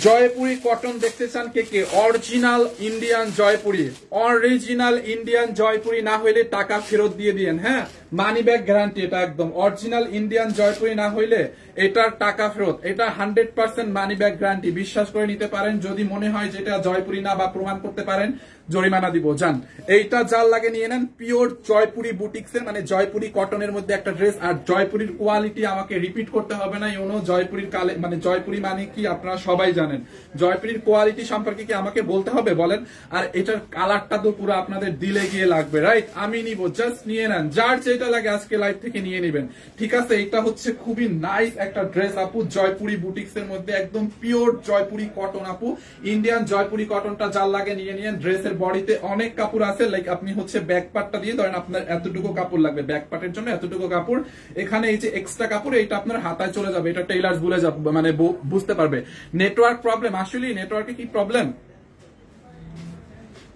জয়পুরি কটন দেখতে চান কে কে? Original Indian Jaipuri, original Indian Jaipuri না হইলে টাকা ফেরত দিয়ে দিয়েন, হ্যাঁ মানি ব্যাক গ্যারান্টি। এটা একদম অরিজিনাল ইন্ডিয়ান জয়পুরি না হইলে এটার টাকা ফেরত, এটা 100% মানি ব্যাক গ্যারান্টি। বিশ্বাস করে নিতে পারেন, যদি মনে হয় যেটা জয়পুরি না বা প্রমাণ করতে পারেন জরিমানা দিব। যান এইটা যার লাগে নিয়ে নেন। পিওর জয়পুরি বুটিক্সের মানে জয়পুরি কটনের মধ্যে একটা ড্রেস, আর জয়পুরির কোয়ালিটি আমাকে রিপিট করতে হবে না। ইউনো জয়পুরির মানে জয়পুরি মানে কি আপনারা সবাই জানেন, জয়পুরির কোয়ালিটি সম্পর্কে কি আমাকে বলতে হবে বলেন? আর এটার কালারটা তো পুরো আপনাদের দিলে গিয়ে লাগবে, রাইট? আমি নিব, জাস্ট নিয়ে নেন, যার যেটা লাগে আজকে লাইভ থেকে নিয়ে নেবেন, ঠিক আছে? এটা হচ্ছে খুবই নাইস একটা ড্রেস আপু, জয়পুরি বুটিক্স এর মধ্যে একদম পিওর জয়পুরি কটন আপু, ইন্ডিয়ান জয়পুরি কটনটা যার লাগে নিয়ে নিন। ড্রেসের বডিতে অনেক কাপড় আছে, লাইক আপনি হচ্ছে ব্যাক পার্টটা দিয়ে ধরেন আপনার এতটুকু কাপড় লাগবে, ব্যাক পার্টের জন্য এতটুকু কাপড়, এখানে এই যে এক্সট্রা কাপড় এটা আপনার হাতায় চলে যাবে, এটা টেইলার্স ভুলে যাবে মানে বুঝতে পারবে। নেটওয়ার্ক প্রবলেম, আসলে নেটওয়ার্কে কি প্রবলেম?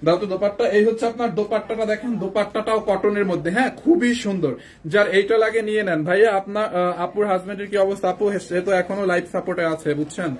দাও তো দোপাট্টা। এই হচ্ছে আপনার দোপাট্টাটা দেখেন, দোপাট্টাটাও কটনের মধ্যে, হ্যাঁ খুবই সুন্দর। যার এইটা লাগে নিয়ে নেন। ভাইয়া আপনার আপুর হাজবেন্ডের কি অবস্থা? আপু সে তো এখনো লাইফ সাপোর্টে আছে, বুঝছেন?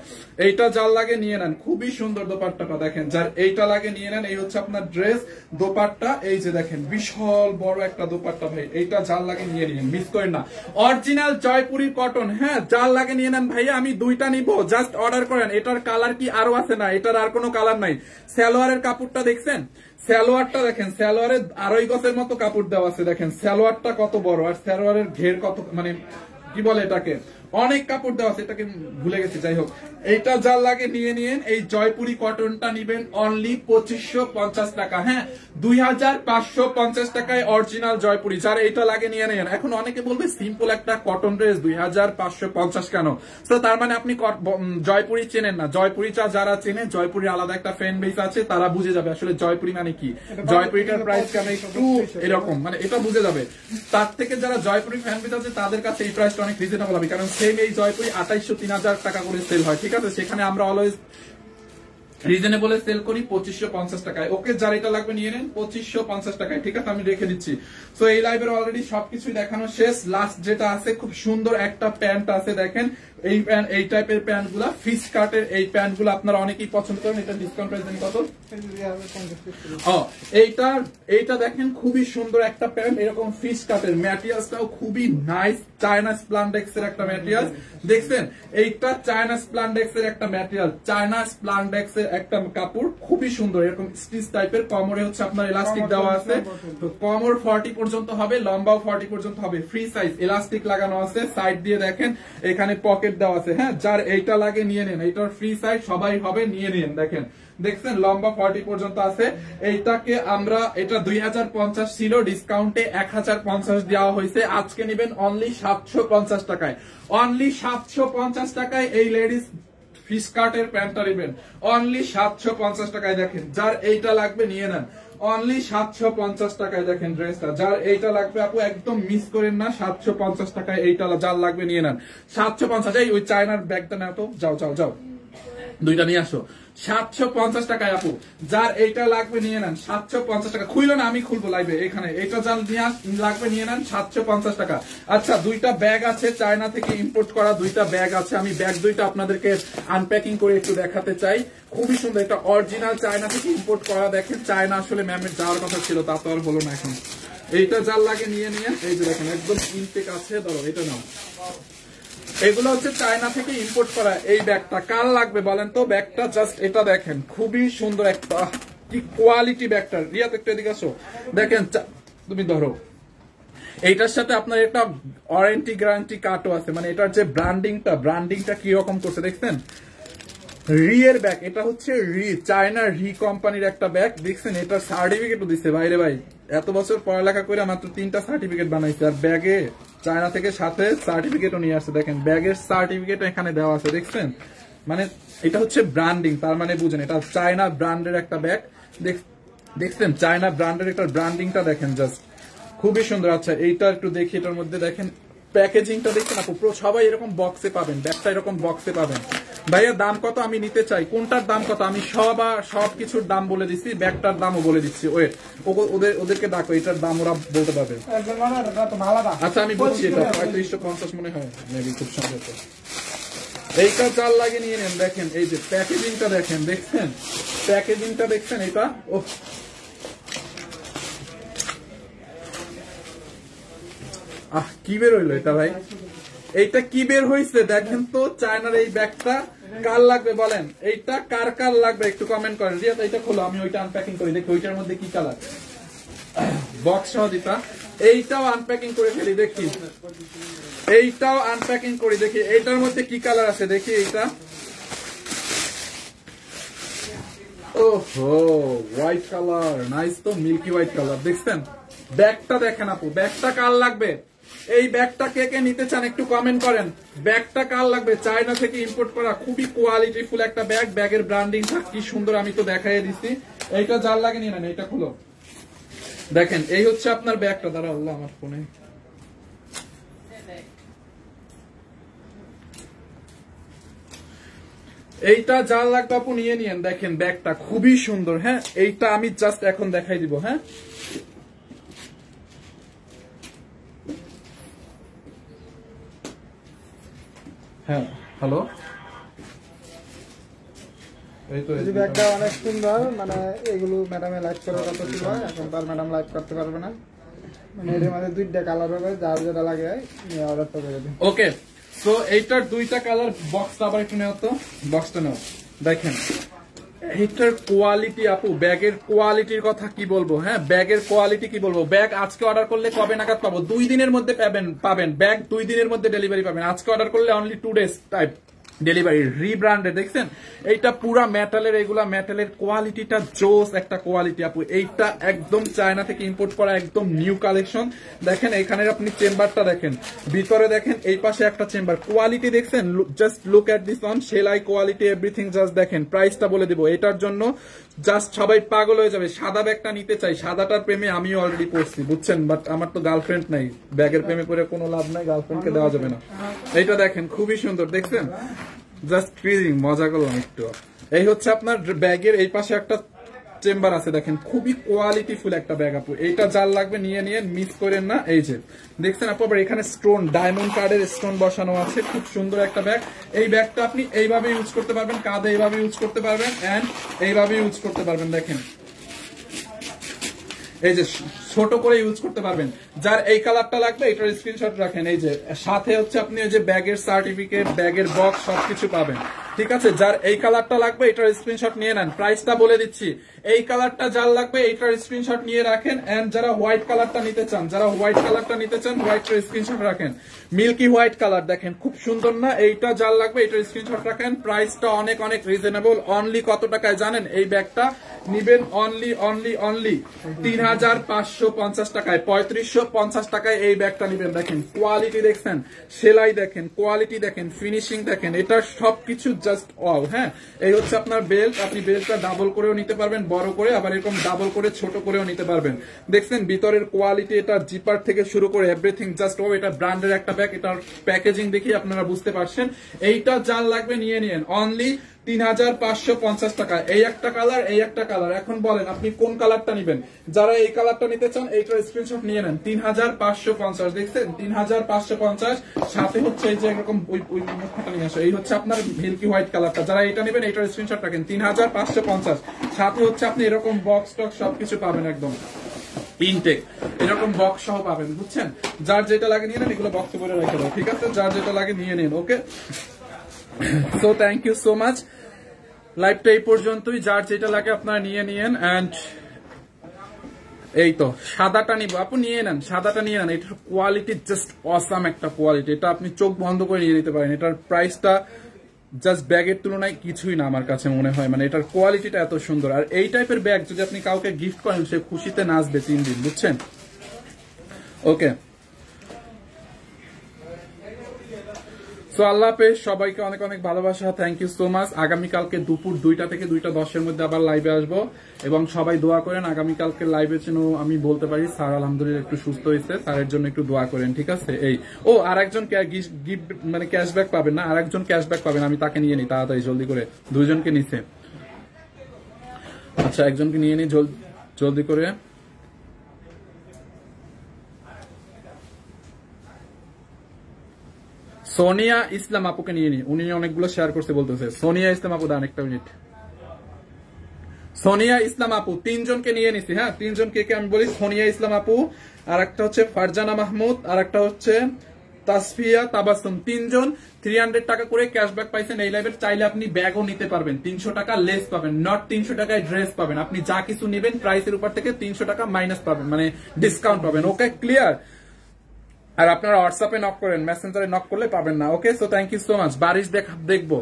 এইটা যার লাগে নিয়ে নেন, খুবই সুন্দর দোপাট্টাটা দেখেন, যার এইটা লাগে নিয়ে নেন। এই হচ্ছে আপনার ড্রেস, দোপাট্টা এই যে দেখেন বিশাল বড় একটা দোপাট্টা ভাই, এইটা যার লাগে নিয়ে নিন, মিস করেন না। অরিজিনাল জয়পুরি কটন, হ্যাঁ যার লাগে নিয়ে নেন। ভাইয়া আমি দুইটা নিব, জাস্ট অর্ডার করেন। এটার কালার কি আরো আছে? না, এটার আর কোনো কালার নাই। সালোয়ারের কাপড়টা দেখছেন, সালোয়ারটা দেখেন, সালোয়ারের আড়াই গজের মতো কাপড় দেওয়া আছে, দেখেন সালোয়ারটা কত বড়, আর সালোয়ারের ঘের কত, মানে কি বলে এটাকে, অনেক কাপড় দেওয়া আছে, এটাকে ভুলে গেছি। যাই হোক, এইটা যার লাগে নিয়ে নিন। এই জয়পুরি কটনটা নিবেন অনলি 2550 টাকা, হ্যাঁ 2550 টাকায় অরিজিনাল জয়পুরি। যার এইটা লাগে নিয়ে নেন। এখন অনেকে বলবে সিম্পল একটা কটন ড্রেস 2550 কেন? তো তার মানে আপনি জয়পুরি চেনেন না। জয়পুরি যারা চেনে, জয়পুরি আলাদা একটা ফ্যান বেস আছে, তারা বুঝে যাবে আসলে জয়পুরি মানে কি, জয়পুরিটার প্রাইস কেন একটু এরকম, মানে এটা বুঝে যাবে। তার থেকে যারা জয়পুরি ফ্যান বেস আছে তাদের কাছে এই প্রাইসটা অনেক রিজনেবল হবে, কারণ সেম এই জয়পুরি 2800-3000 টাকা করে সেল হয়, ঠিক আছে? সেখানে আমরা অলওয়েজ রিজনেবলে সেল করি 2550 টাকায়। ওকে, যার এটা লাগবে নিয়ে নেন 2550 টাকায়, ঠিক আছে? আমি রেখে দিচ্ছি। সো এই লাইভের অলরেডি সবকিছু দেখানো শেষ। লাস্ট যেটা আছে, খুব সুন্দর একটা প্যান্ট আছে দেখেন, এই প্যান্ট, এই টাইপের প্যান্ট গুলা, ফিশ কাটের এই প্যান্ট গুলো আপনারা অনেকেই পছন্দ করেন। এটা ডিসকাউন্ট প্রাইস দেন কত? এইটা দেখেন খুবই সুন্দর একটা প্যান্ট, এরকম ফিশ কাটের, ম্যাটেরিয়ালসটাও খুবই নাইস, চায়না স্প্লান্ডেক্স এর একটা ম্যাটেরিয়াল দেখছেন। এইটা চায়না স্প্লান্ডেক্স এর একটা ম্যাটেরিয়াল, চায়না স্প্লান্ডেক্স এর একটা কাপড়, খুবই সুন্দর, এরকম স্টিচ টাইপের, কোমরে হচ্ছে আপনার এলাস্টিক দেওয়া আছে, তো কোমর 40 পর্যন্ত হবে, লম্বাও 40 পর্যন্ত হবে, ফ্রি সাইজ, এলাস্টিক লাগানো আছে, সাইড দিয়ে দেখেন এখানে পকেট দেওয়া আছে। হ্যাঁ, যার এইটা লাগে নিয়ে নেন, এইটার ফ্রি সাইজ সবাই হবে, নিয়ে নেন। দেখেন দেখছেন লম্বা 40 পর্যন্ত আছে। এইটাকে আমরা, এটা 2050 ছিল, ডিসকাউন্টে 1050 দেওয়া হয়েছে, আজকে নেবেন অনলি 750 টাকায়, অনলি 750 টাকায় এই লেডিস ফিশ কাটের প্যান্টটা নেবেন অনলি 750 টাকায়। দেখেন যার এইটা লাগবে নিয়ে নেন অনলি 750 টাকায়। দেখেন ড্রেসটা, যার এইটা লাগবে আপু একদম মিস করেন না, 750 টাকায় এইটা যার লাগবে নিয়ে নেন 750। এই ওই চায়নার ব্যাগটা নাও তো, যাও যাও যাও, দুইটা নিয়ে আসো, 750 টাকায় আপু, যার এইটা লাগবে নিয়ে নেন 750 টাকা। খুইলো না, আমি খুলবো লাইভে, এখানে এইটা যার লাগবে নিয়ে নেন 750 টাকা। আচ্ছা, দুইটা ব্যাগ আছে চায়না থেকে ইম্পোর্ট করা, দুইটা ব্যাগ আছে, আমি ব্যাগ দুইটা আপনাদেরকে আনপ্যাকিং করে একটু দেখাতে চাই। খুবই সুন্দর, এটা অরিজিনাল চায়না থেকে ইম্পোর্ট করা। দেখেন চায়না আসলে ম্যামের যাওয়ার কথা ছিল, তা তো আর হলো না এখন। এইটা যার লাগে নিয়ে নিয়ে, এই যে দেখেন একদম ইনটেক আছে, ধরো এটা নাও। এগুলো হচ্ছে চায়না থেকে ইম্পোর্ট করা। এই ব্যাগটা কার লাগবে বলেন তো? ব্যাগটা জাস্ট এটা দেখেন, খুবই সুন্দর একটা, কি কোয়ালিটি ব্যাগটা। রিয়া একটু এদিকে আসো, দেখেন তুমি ধরো, এইটার সাথে আপনার একটা ওয়ারেন্টি গ্যারান্টি কার্ডও আছে, মানে এটার যে ব্র্যান্ডিংটা কি রকম করছে দেখছেন। রিয়ের ব্যাগ, এটা হচ্ছে চায়না কোম্পানির একটা ব্যাগ, দেখছেন এটার সার্টিফিকেটও দিচ্ছে। বাইরে ভাই, এত বছর পড়ালেখা করে মাত্র 3টা সার্টিফিকেট বানাইছে, আর ব্যাগে চায়না থেকে সাথে সার্টিফিকেটও নিয়ে আসছে। দেখেন ব্যাগের সার্টিফিকেট এখানে দেওয়া আছে, দেখছেন, মানে এটা হচ্ছে ব্র্যান্ডিং, তার মানে বুঝেন এটা চায়না ব্র্যান্ডের একটা ব্যাগ। দেখছেন চায়না ব্র্যান্ডের একটা ব্র্যান্ডিংটা দেখেন, জাস্ট খুবই সুন্দর। আচ্ছা, এইটা একটু দেখি, এটার মধ্যে দেখেন প্যাকেজিংটা দেখছেন আপু, সবাই এরকম বক্সে পাবেন, ব্যাগটা এরকম বক্সে পাবেন। ভাইয়া দাম কত আমি নিতে চাই, কোনটার দাম কত, আমি সব কিছুর দাম বলে দিচ্ছি, ব্যাগটার দামও বলে দিচ্ছি। ওদেরকে ডাকো, এটার দাম ওরা বলতে পারবে। আচ্ছা আমি বলছি, এটা 3550 মনে হয়, মেবি, খুব সম্ভবত। এইটা চাল লাগে নিয়ে নেন। দেখেন এই যে প্যাকেজিংটা দেখেন, দেখছেন প্যাকেজিংটা দেখছেন, এটা ও কি বের হইলো এটা ভাই, এইটা কি বের হয়েছে দেখেন তো। চায়নার এই ব্যাগটা কার লাগবে বলেন, এইটা কার কার লাগবে একটু কমেন্ট করেন। রিয়া এটা খোলো, আমি ওইটা আনপ্যাকিং করি, দেখি ওইটার মধ্যে কি কালার, বক্স সহ দিতা। এইটাও আনপ্যাকিং করে ফেলি, দেখি এইটাও আনপ্যাকিং করি, দেখি এইটার মধ্যে কি কালার আছে, দেখি এইটা। ওহো, হোয়াইট কালার, নাইস তো, মিল্কি হোয়াইট কালার। দেখছেন ব্যাগটা দেখেন আপু, ব্যাগটা কার লাগবে, এই ব্যাগটা কে কে নিতে চান একটু কমেন্ট করেন। ব্যাগটা কার লাগবে, চায়না থেকে ইম্পোর্ট করা, খুবই কোয়ালিটিফুল একটা ব্যাগ, ব্যাগের ব্র্যান্ডিংটা কি সুন্দর আমি তো দেখাই দিচ্ছি। এইটা যার লাগে নিয়ে নেন, এইটা খুলো, দেখেন এই হচ্ছে আপনার ব্যাগটা। দাঁড়া আল্লাহ, আমার ফোনে এইটা যার লাগবে আপু নিয়ে নিয়েন। দেখেন ব্যাগটা খুবই সুন্দর। হ্যাঁ, এইটা আমি জাস্ট এখন দেখাই দিব। হ্যাঁ, হ্যাঁ, হ্যালো, এই তো এই ব্যাগটা অনেক সুন্দর, মানে এগুলো ম্যাডামে লাইভ করার কথা ছিল, এখন তার ম্যাডাম লাইভ করতে পারবে না, মানে এর মধ্যে 2টা কালার হবে, যার যেটা লাগে নিয়ে অর্ডারটা করে দিন। ওকে, সো এইটার 2টা কালার, বক্সটা আবার একটু নেও তো, বক্সটা নাও। দেখেন এইটার কোয়ালিটি আপু, ব্যাগের কোয়ালিটির কথা কি বলবো। হ্যাঁ, ব্যাগের কোয়ালিটি কি বলবো। ব্যাগ আজকে অর্ডার করলে কবে নাগাদ পাবো? 2 দিনের মধ্যে পাবেন ব্যাগ, 2 দিনের মধ্যে ডেলিভারি পাবেন। আজকে অর্ডার করলে only 2 days type delivery. Rebranded, দেখছেন এইটা পুরা মেটালের, এগুলা মেটালের কোয়ালিটিটা জোস একটা কোয়ালিটি আপু। এইটা একদম চায়না থেকে ইম্পোর্ট করা, একদম নিউ কালেকশন। দেখেন এখানে আপনি চেম্বারটা দেখেন, ভিতরে দেখেন এই পাশে একটা চেম্বার, কোয়ালিটি দেখছেন, just look at this on, সেলাই কোয়ালিটি এভরিথিং জাস্ট দেখেন। প্রাইসটা বলে দিব, এটার জন্য জাস্ট সবাই পাগল হয়ে যাবে। সাদা ব্যাগটা নিতে চাই, সাদাটার প্রেমে আমিও অলরেডি পড়ছি বুঝছেন, বাট আমার তো গার্লফ্রেন্ড নাই, ব্যাগের প্রেমে পড়ে কোনো লাভ নাই, গার্লফ্রেন্ডকে দেওয়া যাবে না। এইটা দেখেন খুবই সুন্দর, দেখছেন জাস্ট ক্রিজিং, মজা করলাম একটু। এই হচ্ছে আপনার ব্যাগের এই পাশে একটা চেম্বার আছে, দেখেন খুবই কোয়ালিটিফুল একটা ব্যাগ আপু। এইটা যার লাগবে নিয়ে নিয়ে মিস করেন না। এই যে দেখছেন আপু, আবার এখানে স্টোন, ডায়মন্ড কার্ডের স্টোন বসানো আছে, খুব সুন্দর একটা ব্যাগ। এই ব্যাগটা আপনি এইভাবে ইউজ করতে পারবেন, কাঁধে এইভাবে ইউজ করতে পারবেন, এন্ড এইভাবে ইউজ করতে পারবেন। দেখেন এই যে ছোট করে ইউজ করতে পারবেন। যার এই কালারটা লাগবে এটার স্ক্রিনশট রাখেন। এই যে সাথে হচ্ছে আপনি ওই যে ব্যাগের সার্টিফিকেট, ব্যাগের বক্স সবকিছু পাবেন। ঠিক আছে, যার এই কালারটা লাগবে এটার স্ক্রিনশট নিয়ে নেন, প্রাইসটা বলে দিচ্ছি। এই কালারটা যার লাগবে এটার স্ক্রিনশট নিয়ে রাখেন, এন্ড যারা হোয়াইট কালারটা নিতে চান, হোয়াইটের স্ক্রিনশট রাখেন। মিল্কি হোয়াইট কালার দেখেন খুব সুন্দর না, এইটা যার লাগবে এটার স্ক্রিনশট রাখেন। প্রাইসটা অনেক অনেক রিজনেবল, অনলি কত টাকায় জানেন? এই ব্যাগটা নিবেন অনলি 3550 টাকায়, 3550 টাকায় এই ব্যাগটা নিবেন। দেখেন কোয়ালিটি দেখছেন, সেলাই দেখেন, কোয়ালিটি দেখেন, ফিনিশিং দেখেন, এটা সবকিছু জাস্ট ওয়াও। হ্যাঁ, এই হচ্ছে আপনার বেল্ট, আপনি বেল্টটা ডাবল করেও নিতে পারবেন, বড় করে, আবার এরকম ডাবল করে ছোট করেও নিতে পারবেন। দেখছেন ভিতরের কোয়ালিটি, এটা জিপার থেকে শুরু করে এভরিথিং জাস্ট ওয়াও। এটা ব্র্যান্ডের একটা ব্যাগ, এটার প্যাকেজিং দেখি আপনারা বুঝতে পারছেন। এইটা যার লাগবে নিয়ে নিন অনলি 3550 টাকা। এই একটা কালার, এই একটা কালার। এখন বলেন আপনি কোন কালারটা নেবেন? যারা এই কালারটা নিতে চান এইটার স্ক্রিনশট নিয়ে নেন। 3550 দেখছেন, 3550। সাথে হচ্ছে এই যে এরকম ওই মুখটা নিয়ে আসে, এই হচ্ছে আপনার মিল্কি হোয়াইট কালারটা। যারা এটা নেবেন এইটার স্ক্রিনশট রাখেন, 3550। সাথে হচ্ছে আপনি এরকম বক্স টক্স সবকিছু পাবেন, একদম ইনটেক এরকম বক্স সহ পাবেন, বুঝছেন? যার যেটা লাগে নিয়ে নেন, এগুলো বক্সে ভরে রেখে দাও, ঠিক আছে? যার যেটা লাগে নিয়ে নিন, okay? So thank you so much, লাইভটা এই পর্যন্তই। যার যেটা লাগে আপনারা নিয়ে নিন। এন্ড এই তো সাদাটা নিব, আপু নিয়ে নেন, সাদাটা নিয়ে নেন। এটার কোয়ালিটি জাস্ট অসাম একটা কোয়ালিটি, এটা আপনি চোখ বন্ধ করে নিয়ে নিতে পারেন। এটার প্রাইসটা জাস্ট ব্যাগের তুলনায় কিছুই না আমার কাছে মনে হয়, মানে এটার কোয়ালিটিটা এত সুন্দর। আর এই টাইপের ব্যাগ যদি আপনি কাউকে গিফট করেন, সে খুশিতে নাচবে 3 দিন, বুঝছেন? ওকে, সো আল্লাহ হাফেজ, সবাইকে অনেক অনেক ভালোবাসা, থ্যাংক ইউ সো মাচ। আগামীকালকে দুপুর 2টা থেকে 2টা10-এর মধ্যে আবার লাইভে আসবো, এবং সবাই দোয়া করেন আগামীকালকে লাইভে যেন আমি বলতে পারি স্যার আলহামদুলিল্লাহ একটু সুস্থ হয়েছে, স্যারের জন্য একটু দোয়া করেন, ঠিক আছে? এই ও আর একজন গিফট মানে ক্যাশব্যাক পাবেন না, আর একজন ক্যাশব্যাক পাবেন, আমি তাকে নিয়ে নিই তাড়াতাড়ি জলদি করে। 2জনকে নিছে, আচ্ছা একজনকে নিয়ে নিই জলদি করে। সোনিয়া ইসলাম আপুকে নিয়ে নি, উনি অনেকগুলো শেয়ার করতে বলতেছে। সোনিয়া ইসলাম আপু দান একটা মিনিট। সোনিয়া ইসলাম আপু 3জনকে নিয়ে নিছি। হ্যাঁ, 3জন কে আমি বলি, সোনিয়া ইসলাম আপু, আর একটা হচ্ছে ফারজানা মাহমুদ, আর একটা হচ্ছে তাসফিয়া তাবাসসুম। 3জন 300 টাকা করে ক্যাশব্যাক পাইছেন এই লাইভের। চাইলে আপনি ব্যাগও নিতে পারবেন, 300 টাকা লেস পাবেন, নট 300 টাকায় ড্রেস পাবেন। আপনি যা কিছু নেবেন প্রাইসের উপর থেকে 300 টাকা মাইনাস পাবেন, মানে ডিসকাউন্ট পাবেন। ওকে, ক্লিয়ার? আর আপনারা হোয়াটসঅ্যাপে নক করেন, মেসেঞ্জারে নক করলে পাবেন না। Okay, so thank you so much. বারিশ দেখবো,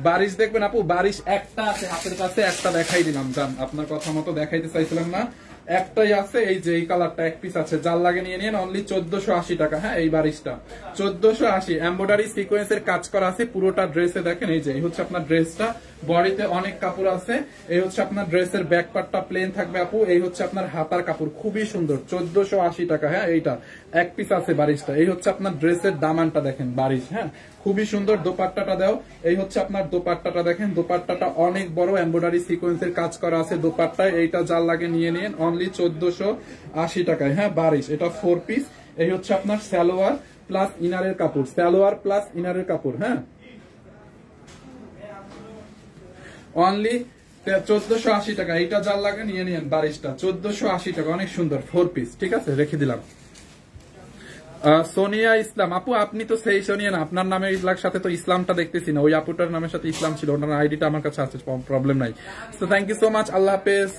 বারিশ দেখবেন আপু? বারিশ একটা আছে হাতের কাছে, একটা দেখাই দিলাম, জান আপনার কথা মতো দেখাইতে চাইছিলাম না, একটাই আছে, এই যে এই কালারটা এক পিস আছে, যার লাগে নিয়ে নিন অনলি 1480 টাকা। হ্যাঁ, এই বারিশটা 1480, এমব্রয়ডারি সিকোয়েন্সের কাজ করা আছে পুরোটা ড্রেসে। দেখেন এই যে এই হচ্ছে আপনার ড্রেসটা, বডিতে অনেক কাপড় আছে। এই হচ্ছে আপনার ড্রেসের ব্যাক পার্টটা প্লেন থাকবে আপু, এই হচ্ছে আপনার হাতার কাপড়, খুবই সুন্দর, 1480 টাকা। হ্যাঁ, এইটা এক পিস আছে বারিশটা। এই হচ্ছে আপনার ড্রেসের দামানটা দেখেন, বারিশ। হ্যাঁ, খুবই সুন্দর। দোপাট্টাটা দাও, এই হচ্ছে আপনার দোপাট্টাটা দেখেন, দোপাট্টাটা অনেক বড়, এমব্রয়ডারি সিকোয়েন্সের কাজ করা আছে দোপাট্টায়। এইটা যার লাগে নিয়ে নিন অনলি 1480 টাকায়। হ্যাঁ, বারিশ, এটা 4 পিস। এই হচ্ছে আপনার সালোয়ার প্লাস ইনারের কাপড়, সালোয়ার প্লাস ইনারের কাপড়। হ্যাঁ, অনলি 1480 টাকা। এইটা যার লাগে নিয়ে নিন বারিশটা, 1480 টাকা, অনেক সুন্দর 4 পিস। ঠিক আছে, রেখে দিলাম। সোনিয়া ইসলাম আপু, আপনি তো সেই সোনিয়া না, আপনার নামে ইসলামের সাথে তো ইসলামটা দেখতেছি না, ওই আপুটার নামের সাথে ইসলাম ছিল, ওনার আইডিটা আমার কাছে আছে, প্রবলেম নাই। So thank you so much, আল্লাহ হাফেজ।